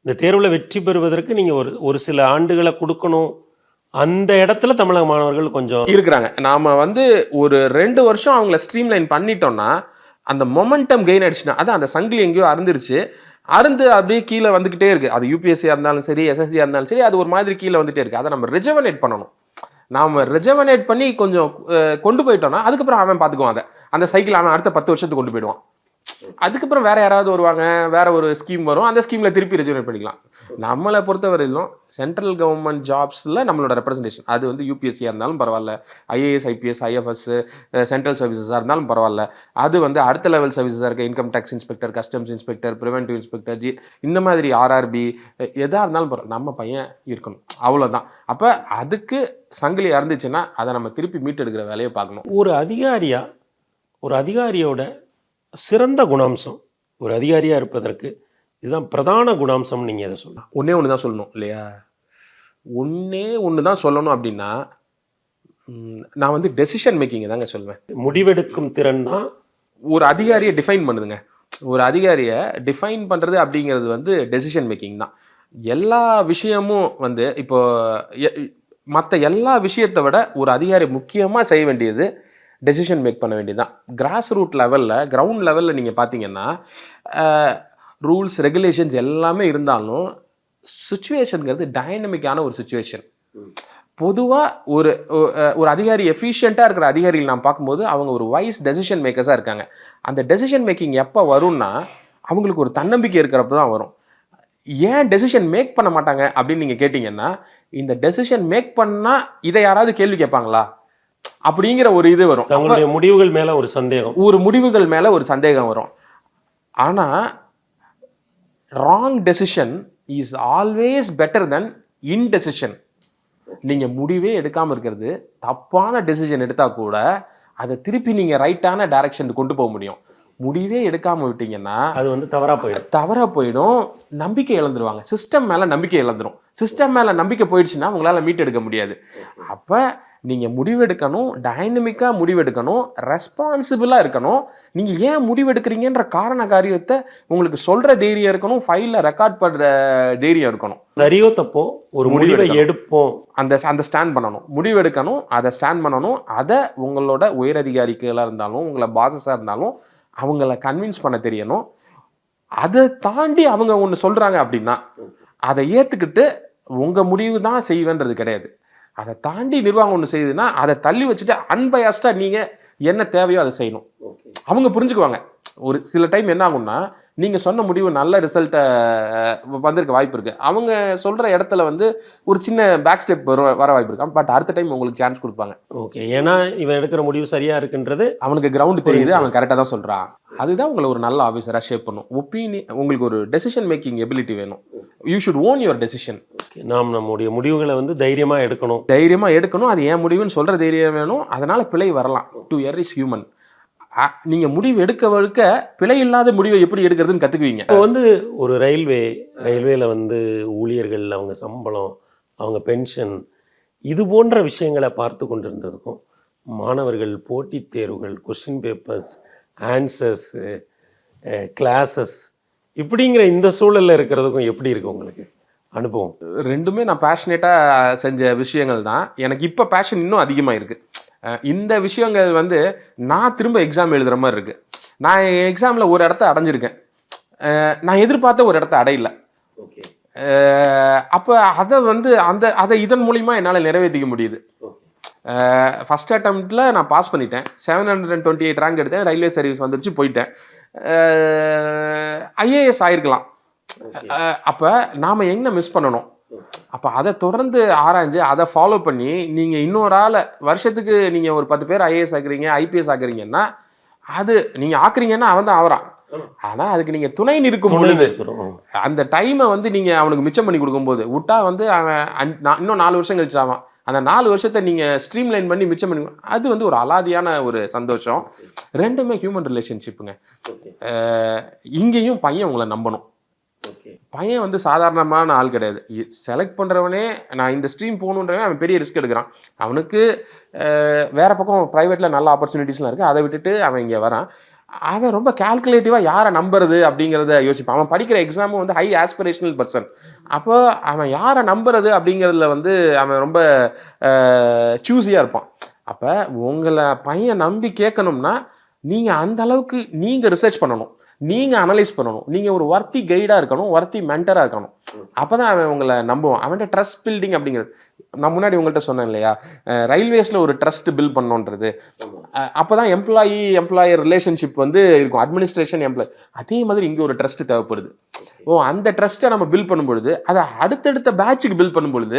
இந்த தேர்வில் வெற்றி பெறுவதற்கு நீங்கள் ஒரு சில ஆண்டுகளை கொடுக்கணும். அந்த இடத்துல தமிழக மாணவர்கள் கொஞ்சம் இருக்கிறாங்க. நாம் வந்து ஒரு 2 வருஷம் அவங்கள ஸ்ட்ரீம்லைன் பண்ணிட்டோம்னா அந்த மொமெண்டம் கெயின் ஆயிடுச்சுன்னா, அதான் அந்த சங்கிலி எங்கேயோ அருந்து அப்படியே கீழே வந்துக்கிட்டே இருக்குது. அது யூபிஎஸ்சியாக இருந்தாலும் சரி, எஸ்எஸ்சியாக இருந்தாலும் சரி, அது ஒரு மாதிரி கீழே வந்துகிட்டே இருக்குது. அதை நம்ம ரெஜவனேட் பண்ணணும். நாம் ரெஜவனேட் பண்ணி கொஞ்சம் கொண்டு போயிட்டோம்னா அதுக்கப்புறம் அவன் பார்த்துக்குவான். அந்த சைக்கிள் அவன் அடுத்த 10 வருஷத்துக்கு கொண்டு போயிடுவான். அதுக்கப்புறம் வேற யாராவது வருவாங்க, வேற ஒரு ஸ்கீம் வரும், அந்த ஸ்கீமில் திருப்பி ரெஜுனேட் பண்ணிக்கலாம். நம்மளை பொறுத்தவரையிலும் சென்ட்ரல் கவர்மெண்ட் ஜாப்ஸில் நம்மளோட ரெப்ரஸன்டேஷன், அது வந்து யூபிஎஸ்சியாக இருந்தாலும் பரவாயில்ல, ஐஏஎஸ், ஐபிஎஸ், ஐஎஃப்எஸ், சென்ட்ரல் சர்வீசஸாக இருந்தாலும் பரவாயில்ல, அது வந்து அடுத்த லெவல் சர்வீசஸாக இருக்க income tax inspector, customs inspector, preventive inspector, இந்த மாதிரி ஆர்ஆர்பி எதாக இருந்தாலும் பரவாயில்ல, நம்ம பையன் இருக்கணும், அவ்வளோதான். அப்போ அதுக்கு சங்கிலி இருந்துச்சுன்னா அதை நம்ம திருப்பி மீட்டெடுக்கிற வேலையை பார்க்கணும். ஒரு அதிகாரியோட சிறந்த குணாம்சம், ஒரு அதிகாரியாக இருப்பதற்கு இதுதான் பிரதான குணாம்சம். நீங்கள் எதை சொல்லலாம்? ஒன்று தான் சொல்லணும் இல்லையா? ஒன்று தான் சொல்லணும் அப்படின்னா நான் வந்து டெசிஷன் மேக்கிங் தாங்க சொல்வேன். முடிவெடுக்கும் திறன் தான் ஒரு அதிகாரியை டிஃபைன் பண்ணுதுங்க. ஒரு அதிகாரியை டிஃபைன் பண்ணுறது அப்படிங்கிறது வந்து டெசிஷன் மேக்கிங் தான். எல்லா விஷயமும் வந்து இப்போ மற்ற எல்லா விஷயத்தை விட ஒரு அதிகாரி முக்கியமாக செய்ய வேண்டியது டெசிஷன் மேக் பண்ண வேண்டியதுதான். கிராஸ் ரூட் லெவலில், கிரவுண்ட் லெவலில் நீங்கள் பார்த்தீங்கன்னா ரூல்ஸ், ரெகுலேஷன்ஸ் எல்லாமே இருந்தாலும் சுச்சுவேஷனுங்கிறது டைனமிக்கான ஒரு சுச்சுவேஷன். பொதுவாக ஒரு அதிகாரி எஃபிஷியண்ட்டாக இருக்கிற அதிகாரிகள் நான் பார்க்கும்போது அவங்க ஒரு வைஸ் டெசிஷன் மேக்கர்ஸாக இருக்காங்க. அந்த டெசிஷன் மேக்கிங் எப்போ வரும்னா அவங்களுக்கு ஒரு தன்னம்பிக்கை இருக்கிறப்ப தான் வரும். ஏன் டெசிஷன் மேக் பண்ண மாட்டாங்க அப்படின்னு நீங்கள் கேட்டிங்கன்னா, இந்த டெசிஷன் மேக் பண்ணால் இதை யாராவது கேள்வி கேட்பாங்களா அப்படிங்கிற ஒரு இது வரும். தங்களுடைய முடிவுகள் மேல ஒரு சந்தேகம் வரும். ஆனால் wrong decision is always better then indecision. நீங்கள் முடிவே எடுக்காமல் இருக்கிறது, தப்பான டெசிஷன் எடுத்தால் கூட அதை திருப்பி நீங்கள் ரைட்டான டைரக்ஷன் கொண்டு போக முடியும். முடிவே எடுக்காமல் விட்டீங்கன்னா அது வந்து தவறாக போயிடும், நம்பிக்கை இழந்துருவாங்க, சிஸ்டம் மேலே நம்பிக்கை இழந்துடும். சிஸ்டம் மேலே நம்பிக்கை போயிடுச்சுன்னா உங்களால் மீட் எடுக்க முடியாது. அப்போ நீங்கள் முடிவெடுக்கணும், டைனமிக்காக முடிவெடுக்கணும், ரெஸ்பான்சிபிளாக இருக்கணும். நீங்கள் ஏன் முடிவெடுக்கிறீங்கன்ற காரண காரியத்தை உங்களுக்கு சொல்கிற தைரியம் இருக்கணும், ஃபைலில் ரெக்கார்ட் பண்ணுற தைரியம் இருக்கணும். சரியோ தப்போ ஒரு முடிவை எடுப்போம், அந்த ஸ்டாண்ட் பண்ணணும், முடிவெடுக்கணும், அதை ஸ்டாண்ட் பண்ணணும். அதை உங்களோட உயரதிகாரிகளாக இருந்தாலும் உங்களை பாசஸாக இருந்தாலும் அவங்கள கன்வின்ஸ் பண்ண தெரியணும். அதை தாண்டி அவங்க ஒன்று சொல்கிறாங்க அப்படின்னா அதை ஏற்றுக்கிட்டு உங்கள் முடிவு தான் செய்வேன்றது கிடையாது. அதை தாண்டி நிர்வாகம் ஒன்று செய்யுதுன்னா அதை தள்ளி வச்சுட்டு அன்பயாஸ்டாக நீங்கள் என்ன தேவையோ அதை செய்யணும். அவங்க புரிஞ்சுக்குவாங்க. ஒரு சில டைம் என்ன ஆகும்னா, நீங்கள் சொன்ன முடிவு நல்ல ரிசல்ட்டை வந்திருக்க வாய்ப்பு இருக்குது, அவங்க சொல்கிற இடத்துல வந்து ஒரு சின்ன பேக் ஸ்டெப் வர வாய்ப்பு இருக்கு. பட் அடுத்த டைம் உங்களுக்கு சான்ஸ் கொடுப்பாங்க. ஓகே, ஏன்னா இவன் எடுக்கிற முடிவு சரியாக இருக்குன்றது அவனுக்கு கிரவுண்டு தெரியுது, அவன் கரெக்டாக தான் சொல்கிறான். அதுதான் உங்களை ஒரு நல்ல ஆஃபீஸராக ஷேப் பண்ணும். உங்களுக்கு ஒரு டெசிஷன் மேக்கிங் எபிலிட்டி வேணும். You should own your decision. நாம் நம்முடைய முடிவுகளை வந்து தைரியமாக எடுக்கணும். அது ஏன் முடிவுன்னு சொல்கிற தைரியம் வேணும். அதனால் பிழை வரலாம். To err is human. நீங்கள் முடிவு எடுக்க பிழை இல்லாத முடிவை எப்படி எடுக்கிறதுன்னு கற்றுக்குவீங்க. இப்போ வந்து ஒரு ரயில்வேல வந்து ஊழியர்கள், அவங்க சம்பளம், அவங்க பென்ஷன், இது போன்ற விஷயங்களை பார்த்து கொண்டிருந்ததுக்கும் மாணவர்கள் போட்டித் தேர்வுகள், கொஸ்டின் பேப்பர்ஸ், ஆன்சர்ஸு, கிளாஸஸ் இப்படிங்கிற இந்த சூழலில் இருக்கிறதுக்கும் எப்படி இருக்கு உங்களுக்கு அனுபவம்? ரெண்டுமே நான் பேஷனேட்டாக செஞ்ச விஷயங்கள் தான். எனக்கு இப்போ பேஷன் இன்னும் அதிகமாக இருக்குது. இந்த விஷயங்கள் வந்து நான் திரும்ப எக்ஸாம் எழுதுகிற மாதிரி இருக்குது. நான் எக்ஸாமில் ஒரு இடத்த அடைஞ்சிருக்கேன், நான் எதிர்பார்த்த ஒரு இடத்த அடையல. அப்போ அதை இதன் மூலிமா என்னால் நிறைவேற்றிக்க முடியுது. ஃபஸ்ட் அட்டம்ப்டில் நான் பாஸ் பண்ணிட்டேன், 728 ரேங்க் எடுத்தேன், ரயில்வே சர்வீஸ் வந்துருச்சு, போயிட்டேன். ஐஏஎஸ் ஆயிருக்கலாம். அப்போ நாம் எங்கே மிஸ் பண்ணணும்? அப்போ அதை தொடர்ந்து ஆராய்ஞ்சு அதை ஃபாலோ பண்ணி நீங்கள் இன்னொரு ஆளை வருஷத்துக்கு நீங்கள் ஒரு 10 பேர் ஐஏஎஸ் ஆக்குறீங்க, ஐபிஎஸ் ஆக்குறீங்கன்னா அது நீங்கள் ஆக்குறீங்கன்னா அவன் தான் ஆகிறான். ஆனால் அதுக்கு நீங்கள் துணை நிற்கும் பொழுது அந்த டைமை வந்து நீங்கள் அவனுக்கு மிச்சம் பண்ணி கொடுக்கும்போது விட்டா வந்து அவன் இன்னும் 4 வருஷம் கழிச்சு ஆவான். அந்த 4 வருஷத்தை நீங்கள் ஸ்ட்ரீம்லைன் பண்ணி மிச்சம் பண்ணி, அது வந்து ஒரு அலாதியான ஒரு சந்தோஷம். ரெண்டுமே ஹியூமன் ரிலேஷன்ஷிப்புங்க. இங்கேயும் பையன் உங்களை நம்பணும். பையன் வந்து சாதாரணமான ஆள் கிடையாது. செலக்ட் பண்ணுறவனே நான் இந்த ஸ்ட்ரீம் போகணுன்றவன் அவன் பெரிய ரிஸ்க் எடுக்கிறான். அவனுக்கு வேறு பக்கம் ப்ரைவேட்டில் நல்ல ஆப்பர்ச்சுனிட்டிஸ்லாம் இருக்குது, அதை விட்டுட்டு அவன் இங்கே வரான். அவன் ரொம்ப கால்குலேட்டிவாக யாரை நம்புறது அப்படிங்கிறத யோசிப்பான். அவன் படிக்கிற எக்ஸாமும் வந்து ஹை ஆஸ்பிரேஷனல் பர்சன். அப்போ அவன் யாரை நம்புறது அப்படிங்கிறதுல வந்து அவன் ரொம்ப சூஸியாக இருப்பான். அப்போ உங்களை பையன் நம்பி கேட்கணும்னா நீங்கள் அந்த அளவுக்கு நீங்கள் ரிசர்ச் பண்ணணும், நீங்கள் அனலைஸ் பண்ணணும், நீங்கள் ஒரு வர்த்தி கைடாக இருக்கணும், வர்த்தி மென்டராக இருக்கணும். அப்போ தான் அவன் உங்களை நம்புவான். அவன்கிட்ட ட்ரஸ்ட் பில்டிங் அப்படிங்கிறது நான் முன்னாடி உங்கள்கிட்ட சொன்னேன் இல்லையா, ரயில்வேஸில் ஒரு ட்ரஸ்ட் பில்ட் பண்ணணுன்றது. அப்போ தான் எம்ப்ளாயர் ரிலேஷன்ஷிப் வந்து இருக்கும், அட்மினிஸ்ட்ரேஷன் எம்ப்ளாயி. அதே மாதிரி இங்கே ஒரு ட்ரஸ்ட் தேவைப்படுது. அந்த ட்ரஸ்ட்டை நம்ம பில்ட் பண்ணும்பொழுது அதை அடுத்தடுத்த பேட்சுக்கு பில்ட் பண்ணும்பொழுது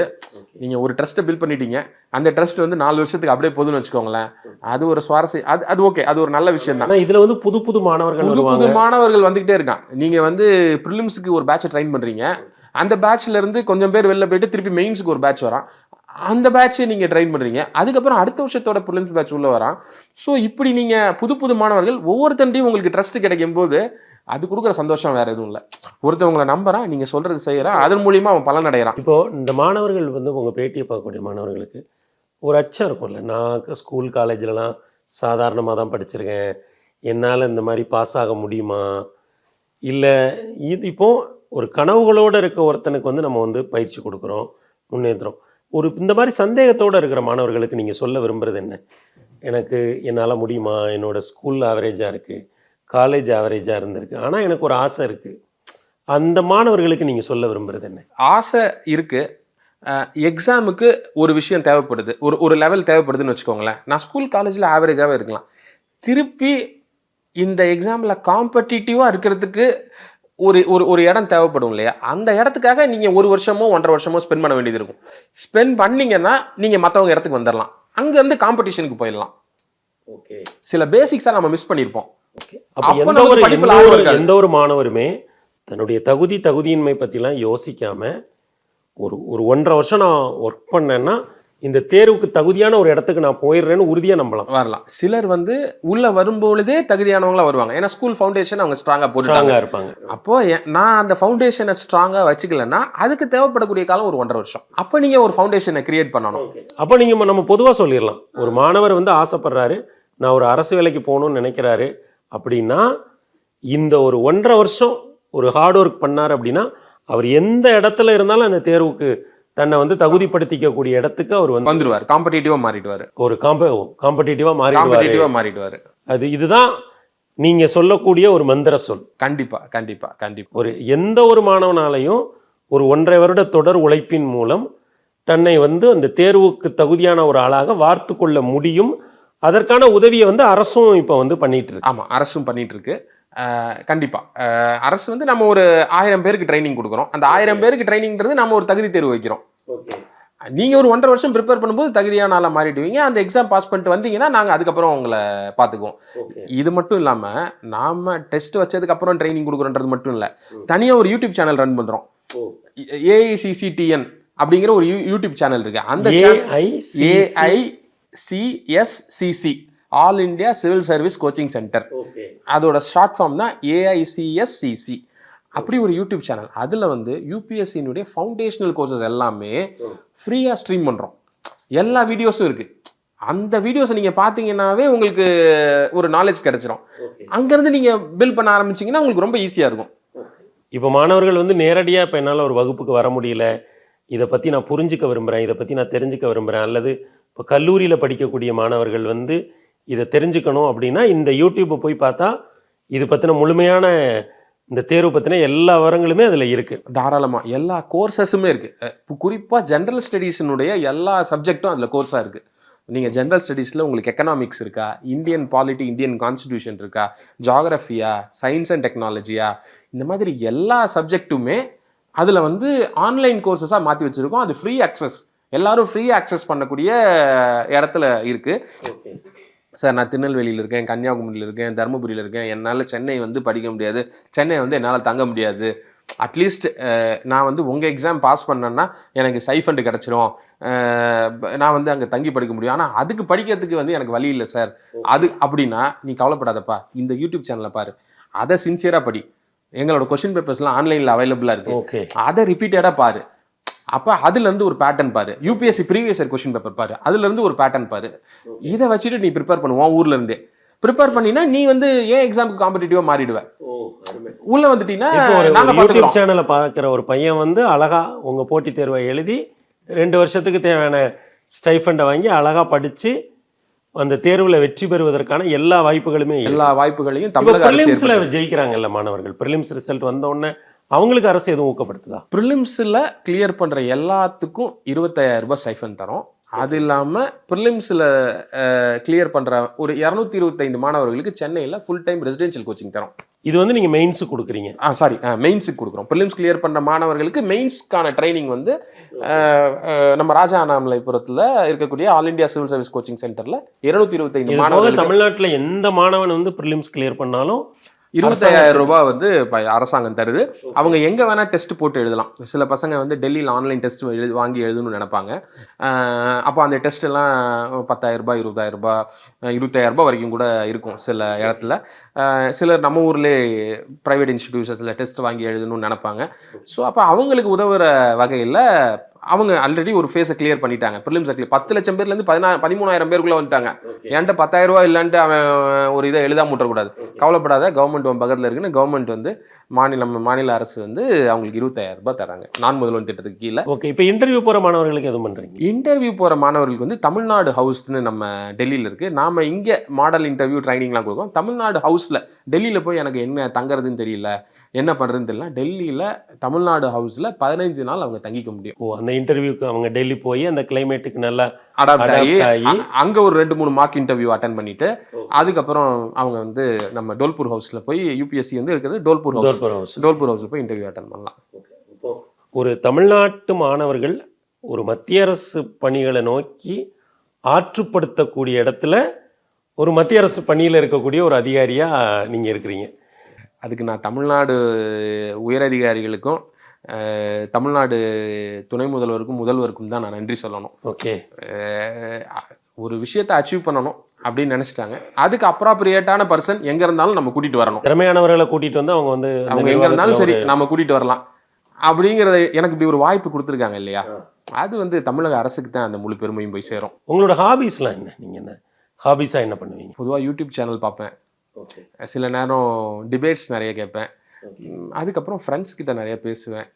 நீங்கள் ஒரு ட்ரஸ்ட்டை பில்ட் பண்ணிட்டீங்க, அந்த ட்ரஸ்ட் வந்து 4 வருஷத்துக்கு அப்படியே போதுன்னு வச்சுக்கோங்களேன். அது ஒரு சுவாரஸ்யம், அது ஓகே, அது ஒரு நல்ல விஷயம் தான். இதில் வந்து புது மாணவர்கள் வந்துகிட்டே இருக்கான். நீங்கள் வந்து ப்ரிலிம்ஸுக்கு ஒரு பேட்சை ட்ரைன் பண்ணுறீங்க, அந்த பேட்ச்ல இருந்து கொஞ்சம் பேர் வெளில போயிட்டு திருப்பி மெயின்ஸுக்கு ஒரு பேட்ச் வரான், அந்த பேட்சை நீங்கள் ட்ரெயின் பண்ணுறீங்க, அதுக்கப்புறம் அடுத்த வருஷத்தோட ப்ரிலிம்ஸ் பேட்ச் உள்ள வரான். ஸோ இப்படி நீங்கள் புது மாணவர்கள் ஒவ்வொருத்தண்டையும் உங்களுக்கு ட்ரஸ்ட் கிடைக்கும் போது அது கொடுக்குற சந்தோஷம் வேற எதுவும் இல்லை. ஒருத்தவங்களை நம்புறான், நீங்கள் சொல்றது செய்யறான், அதன் மூலியமா அவன் பலன் அடைகிறான். இப்போ இந்த மாணவர்கள் வந்து உங்கள் பேட்டியை பார்க்கக்கூடிய மாணவர்களுக்கு ஒரு அச்சம் இருக்கும்ல, நான் ஸ்கூல் காலேஜ்லலாம் சாதாரணமாக தான் படிச்சிருக்கேன், என்னால் இந்த மாதிரி பாஸ் ஆக முடியுமா, இல்லை இப்போ ஒரு கனவுகளோடு இருக்க ஒருத்தனுக்கு வந்து நம்ம வந்து பயிற்சி கொடுக்குறோம், முன்னேற்றுறோம். இந்த மாதிரி சந்தேகத்தோடு இருக்கிற மாணவர்களுக்கு நீங்கள் சொல்ல விரும்புகிறது என்ன? எனக்கு என்னால் முடியுமா, என்னோடய ஸ்கூல் ஆவரேஜாக இருக்குது, காலேஜ் ஆவரேஜாக இருந்திருக்கு, ஆனால் எனக்கு ஒரு ஆசை இருக்குது, அந்த மாணவர்களுக்கு நீங்கள் சொல்ல விரும்புகிறது என்ன? ஆசை இருக்குது, எக்ஸாமுக்கு ஒரு விஷயம் தேவைப்படுது, ஒரு லெவல் தேவைப்படுதுன்னு வச்சுக்கோங்களேன். நான் ஸ்கூல் காலேஜில் ஆவரேஜாகவே இருக்கலாம், திருப்பி இந்த எக்ஸாமில் காம்படிட்டிவாக இருக்கிறதுக்கு ஒரு இடம் தேவைப்படும் இல்லையா, அந்த இடத்துக்காக நீங்கள் 1 வருஷமோ 1.5 வருஷமோ ஸ்பெண்ட் பண்ண வேண்டியது இருக்கும். ஸ்பெண்ட் பண்ணிங்கன்னா நீங்கள் மற்றவங்க இடத்துக்கு வந்துடலாம், அங்கேருந்து காம்படிஷனுக்கு போயிடலாம். ஓகே, சில பேசிக்ஸாக நம்ம மிஸ் பண்ணியிருப்போம். எந்த ஒரு மாணவருமே தன்னுடைய தகுதியின்மை பற்றிலாம் யோசிக்காமல் ஒரு 1.5 வருஷம் நான் ஒர்க் பண்ணேன்னா இந்த தேர்வுக்கு தகுதியான ஒரு இடத்துக்கு நான் போயிடுறேன்னு உறுதியாக நம்பலாம். வரலாம். சிலர் வந்து உள்ள வரும்பொழுதே தகுதியானவங்களா வருவாங்க. ஏன்னா ஸ்கூல் ஃபவுண்டேஷன் அவங்க ஸ்ட்ராங்கா போட்டுட்டாங்க இருப்பாங்க. அப்போ நான் அந்த ஃபவுண்டேஷனை ஸ்ட்ராங்கா வச்சுக்கலன்னா அதுக்கு தேவைப்படக்கூடிய காலம் ஒரு 1.5 வருஷம். அப்போ நீங்க ஒரு ஃபவுண்டேஷனை கிரியேட் பண்ணணும். அப்போ நீங்க நம்ம பொதுவாக சொல்லிடலாம், ஒரு மாணவர் வந்து ஆசைப்படுறாரு, நான் ஒரு அரசு வேலைக்கு போகணும்னு நினைக்கிறாரு அப்படின்னா, இந்த ஒரு 1.5 வருஷம் ஒரு ஹார்ட் ஒர்க் பண்ணார் அப்படின்னா, அவர் எந்த இடத்துல இருந்தாலும் அந்த தேர்வுக்கு தன்னை வந்து தகுதிப்படுத்திக்கக்கூடிய இடத்துக்கு அவர் வந்துருவார். காம்படிட்டிவா மாறிடுவார். ஒரு காம்படிட்டிவா மாறிடுவார். இதுதான் நீங்க சொல்லக்கூடிய ஒரு மந்திர சொல். கண்டிப்பா. ஒரு எந்த ஒரு மாணவனாலையும் ஒரு 1.5 வருட தொடர் உழைப்பின் மூலம் தன்னை வந்து அந்த தேர்வுக்கு தகுதியான ஒரு ஆளாக வார்த்து கொள்ள முடியும். அதற்கான உதவியை வந்து அரசும் இப்போ வந்து பண்ணிட்டு இருக்கு. ஆமா, அரசும் பண்ணிட்டு இருக்கு. கண்டிப்பா அரசு வந்து நம்ம ஒரு 1000 பேருக்கு ட்ரைனிங் கொடுக்குறோம். அந்த 1000 பேருக்கு ட்ரைனிங்கிறது நம்ம ஒரு தகுதி தேர்வு வைக்கிறோம். நீங்க ஒரு 1.5 வருஷம் ப்ரிப்பேர் பண்ணும்போது தகுதியான ஆளா மாறிடுவீங்க. அந்த எக்ஸாம் பாஸ் பண்ணிட்டு வந்தீங்கன்னா நாங்க அதுக்கப்புறம் உங்களை பார்த்துக்குவோம். இது மட்டும் இல்லாம நாம டெஸ்ட் வச்சதுக்கு அப்புறம் ட்ரைனிங் கொடுக்குறோன்றது மட்டும் இல்ல, தனியா ஒரு யூடியூப் சேனல் ரன் பண்றோம். AICCTN அப்படிங்கிற ஒரு யூடியூப் சேனல் இருக்கு. அந்த AICSCC all India civil service coaching centre, அதோட ஷார்ட் ஃபார்ம் தான் AICSCC. அப்படி ஒரு யூடியூப் சேனல். அதில் வந்து யூபிஎஸ்சியினுடைய ஃபவுண்டேஷனல் கோர்சஸ் எல்லாமே ஃப்ரீயாக ஸ்ட்ரீம் பண்ணுறோம். எல்லா வீடியோஸும் இருக்குது. அந்த வீடியோஸை நீங்கள் பார்த்தீங்கன்னாவே உங்களுக்கு ஒரு நாலேஜ் கிடைச்சிரும். அங்கேருந்து நீங்கள் பில்ட் பண்ண ஆரம்பிச்சிங்கன்னா உங்களுக்கு ரொம்ப ஈஸியாக இருக்கும். இப்போ மாணவர்கள் வந்து நேரடியாக இப்போ என்னால் ஒரு வகுப்புக்கு வர முடியல, இதை பற்றி நான் புரிஞ்சுக்க விரும்புகிறேன், இதை பற்றி நான் தெரிஞ்சுக்க விரும்புகிறேன், அல்லது இப்போ கல்லூரியில் படிக்கக்கூடிய மாணவர்கள் வந்து இதை தெரிஞ்சுக்கணும் அப்படின்னா இந்த யூடியூப்பை போய் பார்த்தா இது பற்றின முழுமையான இந்த தேர்வு பற்றின எல்லா விவரங்களுமே அதில் இருக்குது. தாராளமாக எல்லா கோர்சஸுமே இருக்குது. குறிப்பாக ஜென்ரல் ஸ்டடீஸினுடைய எல்லா சப்ஜெக்டும் அதில் கோர்ஸாக இருக்குது. நீங்கள் ஜென்ரல் ஸ்டடீஸில் உங்களுக்கு எக்கனாமிக்ஸ் இருக்கா, இந்தியன் பாலிட்டி, இந்தியன் கான்ஸ்டிடியூஷன் இருக்கா, ஜாகிரஃபியா, சயின்ஸ் அண்ட் டெக்னாலஜியா, இந்த மாதிரி எல்லா சப்ஜெக்ட்டுமே அதில் வந்து ஆன்லைன் கோர்சஸாக மாற்றி வச்சுருக்கோம். அது ஃப்ரீ ஆக்சஸ், எல்லாரும் ஃப்ரீ ஆக்சஸ் பண்ணக்கூடிய இடத்துல இருக்குது. சார் நான் திருநெல்வேலியில் இருக்கேன், கன்னியாகுமரியில் இருக்கேன், தருமபுரியில் இருக்கேன், என்னால் சென்னை வந்து படிக்க முடியாது, சென்னை வந்து என்னால் தங்க முடியாது, அட்லீஸ்ட் நான் வந்து உங்கள் எக்ஸாம் பாஸ் பண்ணேன்னா எனக்கு ஸ்டைஃபண்ட் கிடச்சிரும், நான் வந்து அங்கே தங்கி படிக்க முடியும், ஆனால் அதுக்கு படிக்கிறதுக்கு வந்து எனக்கு வழி இல்லை சார், அது அப்படின்னா நீ கவலைப்படாதப்பா, இந்த யூடியூப் சேனலை பாரு, அதை சின்சியராக படி, எங்களோட கொஸ்டின் பேப்பர்ஸ்லாம் ஆன்லைனில் அவைலபிளாக இருக்குது, அதை ரிப்பீட்டடாக பாரு. அப்போ அதுலேருந்து ஒரு பேட்டர்ன் பாரு, UPSC previous year question paper பாரு, அதுலேருந்து ஒரு பேட்டர்ன் பாரு, இதை வச்சுட்டு நீ ப்ரிப்பேர் பண்ணுவோம். ஊர்ல இருந்தே ப்ரிப்பேர் பண்ணினா நீ வந்து ஏன் எக்ஸாமுக்கு காம்படிட்டிவா மாறிடுவேன். உள்ள வந்துட்டீங்கன்னா யூடியூப் சேனலை பார்க்குற ஒரு பையன் வந்து அழகா உங்க போட்டித் தேர்வை எழுதி 2 வருஷத்துக்கு தேவையான ஸ்டைஃபண்டை வாங்கி அழகா படிச்சு அந்த தேர்வில் வெற்றி பெறுவதற்கான எல்லா வாய்ப்புகளையும் தமிழக ப்ரிலிம்ஸ்ல ஜெயிக்கிறாங்கல்ல மாணவர்கள். ப்ரிலிம்ஸ் ரிசல்ட் வந்த உடனே அவங்களுக்கு அரசு எதுவும் ஊக்கப்படுத்துதா? ப்ரிலிம்ஸில் கிளியர் பண்ணுற எல்லாத்துக்கும் 25,000 ரூபாய் ஸ்டைஃபண்ட் தரோம். அது இல்லாமல் ப்ரிலிம்ஸில் கிளியர் பண்ணுற ஒரு 225 மாணவர்களுக்கு சென்னையில் ஃபுல் டைம் ரெசிடென்ஷியல் கோச்சிங் தரோம். இது வந்து நீங்கள் மெயின்ஸுக்கு கொடுக்குறீங்க? மெயின்ஸுக்கு கொடுக்குறோம். ப்ரிலிம்ஸ் கிளியர் பண்ணுற மாணவர்களுக்கு மெயின்ஸ்க்கான ட்ரைனிங் வந்து நம்ம ராஜா அண்ணாமலைபுரத்தில் இருக்கக்கூடிய all India civil service coaching சென்டரில் 225 மாணவர்கள். தமிழ்நாட்டில் எந்த மாணவன் வந்து ப்ரிலிம்ஸ் கிளியர் பண்ணாலும் 25,000 ரூபாய் வந்து அரசாங்கம் தருது. அவங்க எங்கே வேணால் டெஸ்ட் போட்டு எழுதலாம். சில பசங்க வந்து டெல்லியில் ஆன்லைன் டெஸ்ட் வாங்கி எழுதணும்னு நினைப்பாங்க. அப்போ அந்த டெஸ்ட் எல்லாம் 10,000 ரூபாய், 20,000 ரூபாய், 25,000 ரூபாய் வரைக்கும் கூட இருக்கும் சில இடத்துல. சிலர் நம்ம ஊர்லேயே ப்ரைவேட் இன்ஸ்டிடியூஷன்ஸில் டெஸ்ட் வாங்கி எழுதணும்னு நினைப்பாங்க. ஸோ அப்போ அவங்களுக்கு உதவுற வகையில் அவங்க ஆல்ரெடி ஒரு ஃபேஸை கிளியர் பண்ணிட்டாங்க. ப்ரிலிம்ஸை 10 லட்சம் பேர்லேருந்து 13,000 பேருக்குள்ளே வந்துட்டாங்க. என்கிட்ட 10,000 ரூபாய் இல்லைன்ட்டு அவன் ஒரு இதை எழுதாம விட்டுறக்கூடாது. கவலைப்படாத, கவர்மெண்ட் பக்கத்தில் இருக்குன்னு கவர்மெண்ட் வந்து மாநில அரசு வந்து அவங்களுக்கு 25,000 ரூபாய் தராங்க நான் முதல்வன் திட்டத்துக்கு கீழே. ஓகே, இப்போ இன்டர்வியூ போகிற மாணவர்களுக்கு எதுவும் பண்ணுறீங்க? இன்டர்வியூ போகிற மாணவர்களுக்கு வந்து தமிழ்நாடு ஹவுஸ்ன்னு நம்ம டெல்லியில் இருக்குது. நாம் இங்கே மாடல் இன்டர்வியூ ட்ரைனிங்லாம் கொடுக்குறோம். தமிழ்நாடு ஹவுஸில் டெல்லியில் போய் எனக்கு என்ன தங்குறதுன்னு தெரியல, என்ன பண்ணுறதுன்னு தெரியல, டெல்லியில் தமிழ்நாடு ஹவுஸில் 15 நாள் அவங்க தங்கிக்க முடியும். அந்த இன்டர்வியூக்கு அவங்க டெல்லி போய் அந்த கிளைமேட்டுக்கு நல்லா அடாப்ட் ஆகி அங்கே ஒரு 2-3 மார்க் இன்டர்வியூ அட்டன் பண்ணிட்டு அதுக்கப்புறம் அவங்க வந்து நம்ம டோல்பூர் ஹவுஸில் போய் யூபிஎஸ்சி வந்து இருக்கிறது டோல்பூர் ஹவுஸில் போய் இன்டர்வியூ அட்டன் பண்ணலாம். ஒரு தமிழ்நாட்டு மாணவர்கள் ஒரு மத்திய அரசு பணிகளை நோக்கி ஆற்றுப்படுத்தக்கூடிய இடத்துல ஒரு மத்திய அரசு பணியில் இருக்கக்கூடிய ஒரு அதிகாரியாக நீங்கள் இருக்கிறீங்க. அதுக்கு நான் தமிழ்நாடு உயரதிகாரிகளுக்கும் தமிழ்நாடு துணை முதல்வருக்கும் தான் நான் நன்றி சொல்லணும். ஓகே. ஒரு விஷயத்தை அச்சீவ் பண்ணணும் அப்படின்னு நினைச்சிட்டாங்க. அதுக்கு அப்ராப்ரியேட்டான பர்சன் எங்க இருந்தாலும் நம்ம கூட்டிட்டு வரணும். திறமையானவர்களை கூட்டிட்டு வந்து அவங்க எங்க இருந்தாலும் சரி நம்ம கூட்டிட்டு வரலாம் அப்படிங்கறத எனக்கு இப்படி ஒரு வாய்ப்பு கொடுத்துருக்காங்க இல்லையா. அது வந்து தமிழக அரசுக்கு தான் அந்த முழு பெருமையும் போய் சேரும். உங்களோட ஹாபிஸ்லாம் என்ன? நீங்க என்ன ஹாபிஸா என்ன பண்ணுவீங்க? பொதுவாக யூடியூப் சேனல் பார்ப்பேன். சில நேரம் டிபேட்ஸ் நிறைய கேட்பேன். அதுக்கப்புறம் ஃப்ரெண்ட்ஸ் கிட்ட நிறைய பேசுவேன்.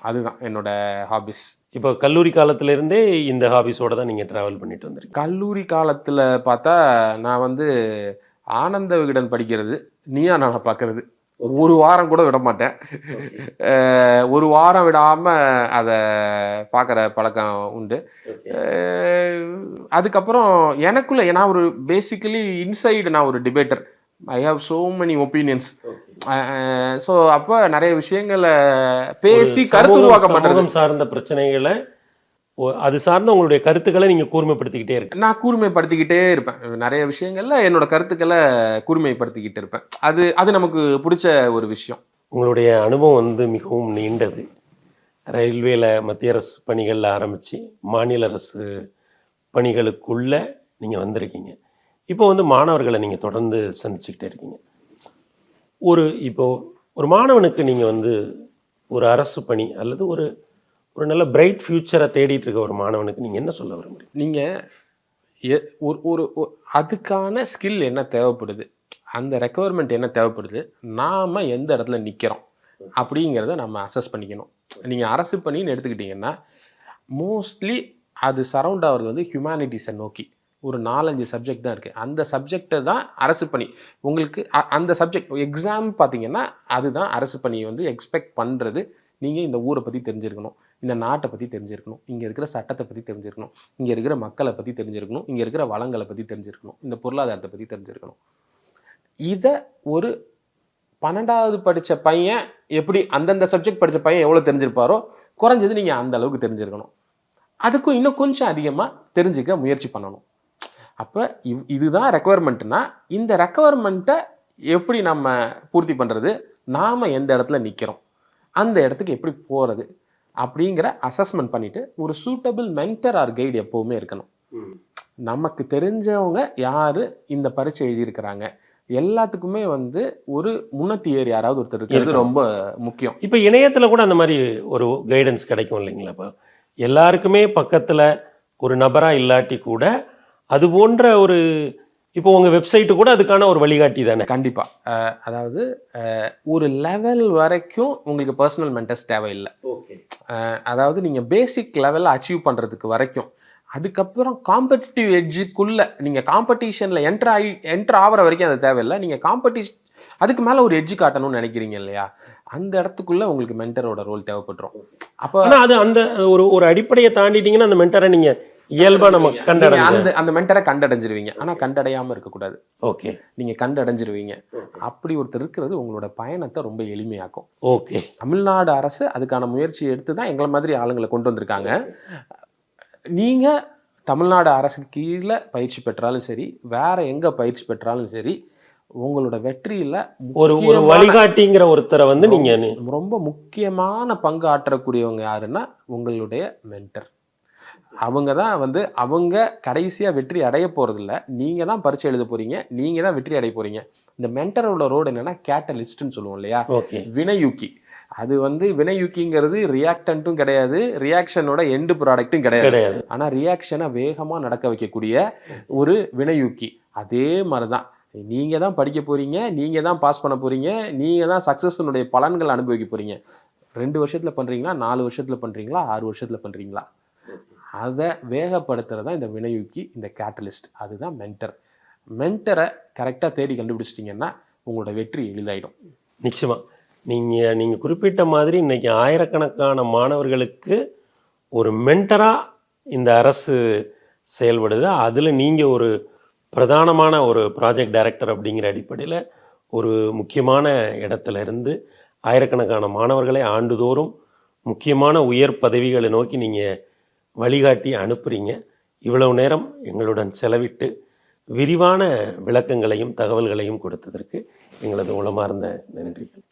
அதுதான் என்னோட ஹாபிஸ். இப்போ கல்லூரி காலத்திலேருந்தே இந்த ஹாபிஸோட தான் நீங்கள் ட்ராவல் பண்ணிட்டு வந்திருக்கீங்க? கல்லூரி காலத்தில் பார்த்தா நான் வந்து ஆனந்த விகடன் படிக்கிறது, நீயா நானா பார்க்கறது, ஒரு வாரம் கூட விட மாட்டேன். ஒரு வாரம் விடாமல் அதை பார்க்குற பழக்கம் உண்டு. அதுக்கப்புறம் எனக்குள்ள நான் ஒரு பேசிக்கலி இன்சைடு நான் ஒரு debater. I have so many opinions. So அப்போ நிறைய விஷயங்களை பேசி கருத்து உருவாக்கப்பட்டது. சார்ந்த பிரச்சனைகளை அது சார்ந்த உங்களுடைய கருத்துக்களை நீங்கள் கூர்மைப்படுத்திக்கிட்டே இருக்கு. நான் கூர்மைப்படுத்திக்கிட்டே இருப்பேன். நிறைய விஷயங்கள்ல என்னோட கருத்துக்களை கூர்மைப்படுத்திக்கிட்டு இருப்பேன். அது நமக்கு பிடிச்ச ஒரு விஷயம். உங்களுடைய அனுபவம் வந்து மிகவும் நீண்டது. ரயில்வேல மத்திய அரசு பணிகளில் ஆரம்பித்து மாநில அரசு பணிகளுக்குள்ள நீங்கள் வந்திருக்கீங்க. இப்போ வந்து மாணவர்களை நீங்கள் தொடர்ந்து சந்திச்சுக்கிட்டே இருக்கீங்க. ஒரு மாணவனுக்கு நீங்கள் வந்து ஒரு அரசு பணி அல்லது ஒரு நல்ல பிரைட் ஃபியூச்சரை தேடிட்டு இருக்க ஒரு மாணவனுக்கு நீங்கள் என்ன சொல்ல விரும்புறீங்க? நீங்கள் ஒரு அதுக்கான ஸ்கில் என்ன தேவைப்படுது, அந்த ரெக்குவயர்மெண்ட் என்ன தேவைப்படுது, நாம் எந்த இடத்துல நிற்கிறோம் அப்படிங்கிறத நம்ம அசஸ் பண்ணிக்கணும். நீங்கள் அரசு பணின்னு எடுத்துக்கிட்டிங்கன்னா மோஸ்ட்லி அது சரவுண்ட் ஆகிறது வந்து ஹியூமனிட்டிஸை நோக்கி ஒரு 4-5 சப்ஜெக்ட் தான் இருக்குது. அந்த சப்ஜெக்டை தான் அரசு பணி உங்களுக்கு அந்த சப்ஜெக்ட் எக்ஸாம் பார்த்தீங்கன்னா அதுதான் அரசு பணியை வந்து எக்ஸ்பெக்ட் பண்ணுறது. நீங்கள் இந்த ஊரை பற்றி தெரிஞ்சிருக்கணும், இந்த நாட்டை பற்றி தெரிஞ்சிருக்கணும், இங்கே இருக்கிற சட்டத்தை பற்றி தெரிஞ்சிருக்கணும், இங்கே இருக்கிற மக்களை பற்றி தெரிஞ்சிருக்கணும், இங்கே இருக்கிற வளங்களை பற்றி தெரிஞ்சிருக்கணும், இந்த பொருளாதாரத்தை பற்றி தெரிஞ்சிருக்கணும். இதை ஒரு 12வது படித்த பையன் எப்படி அந்தந்த சப்ஜெக்ட் படித்த பையன் எவ்வளோ தெரிஞ்சிருப்பாரோ குறைஞ்சது நீங்கள் அந்த அளவுக்கு தெரிஞ்சிருக்கணும். அதுக்கும் இன்னும் கொஞ்சம் அதிகமாக தெரிஞ்சுக்க முயற்சி பண்ணணும். அப்போ இதுதான் ரெக்குவயர்மெண்ட்னா இந்த ரெக்குவயர்மெண்ட்டை எப்படி நம்ம பூர்த்தி பண்ணுறது, நாம் எந்த இடத்துல நிற்கிறோம், அந்த இடத்துக்கு எப்படி போகிறது அப்படிங்கிற அசஸ்மெண்ட் பண்ணிவிட்டு ஒரு சூட்டபிள் மென்டர் ஆர் கைடு எப்போவுமே இருக்கணும். நமக்கு தெரிஞ்சவங்க யார் இந்த பரீட்சை எழுதியிருக்கிறாங்க எல்லாத்துக்குமே வந்து ஒரு முன்னத்தியர் யாராவது ஒருத்தர் இருக்கிறது ரொம்ப முக்கியம். இப்போ இணையத்தில் கூட அந்த மாதிரி ஒரு கைடன்ஸ் கிடைக்கும் இல்லைங்களா? இப்போ எல்லாருக்குமே பக்கத்தில் ஒரு நபராக இல்லாட்டி கூட அது போன்ற ஒரு இப்போ உங்கள் வெப்சைட்டு கூட அதுக்கான ஒரு வழிகாட்டி தானே? கண்டிப்பாக. அதாவது ஒரு லெவல் வரைக்கும் உங்களுக்கு பர்சனல் மென்டர்ஸ் தேவையில்லை. அதாவது நீங்கள் பேசிக் லெவலில் அச்சீவ் பண்ணுறதுக்கு வரைக்கும். அதுக்கப்புறம் காம்படிட்டிவ் எட்ஜுக்குள்ளே நீங்கள் காம்படிஷனில் என்ட்ரு ஆகிற வரைக்கும் அது தேவையில்லை. நீங்கள் அதுக்கு மேலே ஒரு எட்ஜு காட்டணும்னு நினைக்கிறீங்க இல்லையா, அந்த இடத்துக்குள்ளே உங்களுக்கு மென்டரோட ரோல் தேவைப்பட்டுரும். அப்போ அது அந்த ஒரு அடிப்படையை தாண்டிட்டீங்கன்னா அந்த மென்டரை நீங்கள் இயல்பா நம்ம அந்த மென்டரை கண்டடைஞ்சிருவீங்க. ஆனா கண்டடையாம இருக்கக்கூடாது. ஓகே, நீங்க கண்டடைஞ்சிருவீங்க. அப்படி ஒருத்தர் இருக்கிறது உங்களோட பயணத்தை ரொம்ப எளிமையாக்கும். ஓகே, தமிழ்நாடு அரசு அதுக்கான முயற்சி எடுத்து தான் எங்களை மாதிரி ஆளுங்களை கொண்டு வந்திருக்காங்க. நீங்க தமிழ்நாடு அரசுக்கு கீழே பயிற்சி பெற்றாலும் சரி, வேற எங்க பயிற்சி பெற்றாலும் சரி, உங்களோட வெற்றியில ஒரு வழிகாட்டிங்கிற ஒருத்தரை வந்து நீங்க ரொம்ப முக்கியமான பங்கு ஆற்றக்கூடியவங்க யாருன்னா உங்களுடைய மென்டர். அவங்க தான் வந்து அவங்க கடைசியாக வெற்றி அடைய போகிறதில்ல, நீங்கள் தான் பரீட்சை எழுத போகிறீங்க, நீங்கள் தான் வெற்றி அடைய போகிறீங்க. இந்த மென்டரோட ரோடு என்னென்னா கேட்டலிஸ்ட்னு சொல்லுவோம் இல்லையா, வினையூக்கி. அது வந்து வினையூக்கிங்கிறது ரியாக்டன்ட்டும் கிடையாது, ரியாக்ஷனோட எண்டு ப்ராடக்ட்டும் கிடையாது. ஆனால் ரியாக்ஷனை வேகமாக நடக்க வைக்கக்கூடிய ஒரு வினையூக்கி. அதே மாதிரி தான் நீங்கள் தான் படிக்க போகிறீங்க, நீங்கள் தான் பாஸ் பண்ண போகிறீங்க, நீங்கள் தான் சக்ஸஸ்னுடைய பலன்கள் அனுபவிக்க போகிறீங்க. 2 வருஷத்தில் பண்ணுறீங்களா, 4 வருஷத்தில் பண்ணுறீங்களா, 6 வருஷத்தில் பண்ணுறீங்களா, அதை வேகப்படுத்துறது தான் இந்த வினையூக்கி, இந்த கேட்டலிஸ்ட். அதுதான் மென்டர். மென்டரை கரெக்டாக தேடி கண்டுபிடிச்சிட்டிங்கன்னா உங்களோட வெற்றி எளிதாயிடும். நிச்சயமாக நீங்கள் குறிப்பிட்ட மாதிரி இன்றைக்கி ஆயிரக்கணக்கான மாணவர்களுக்கு ஒரு மென்டராக இந்த அரசு செயல்படுது. அதில் நீங்கள் ஒரு பிரதானமான ஒரு ப்ராஜெக்ட் டைரக்டர் அப்படிங்கிற அடிப்படையில் ஒரு முக்கியமான இடத்துல இருந்து ஆயிரக்கணக்கான மாணவர்களை ஆண்டுதோறும் முக்கியமான உயர் பதவிகளை நோக்கி நீங்கள் வழிகாட்டி அனுப்புகிறீங்க. இவ்வளவு நேரம் எங்களுடன் செலவிட்டு விரிவான விளக்கங்களையும் தகவல்களையும் கொடுத்ததற்கு எங்களது உளமார்ந்த நன்றிகள்.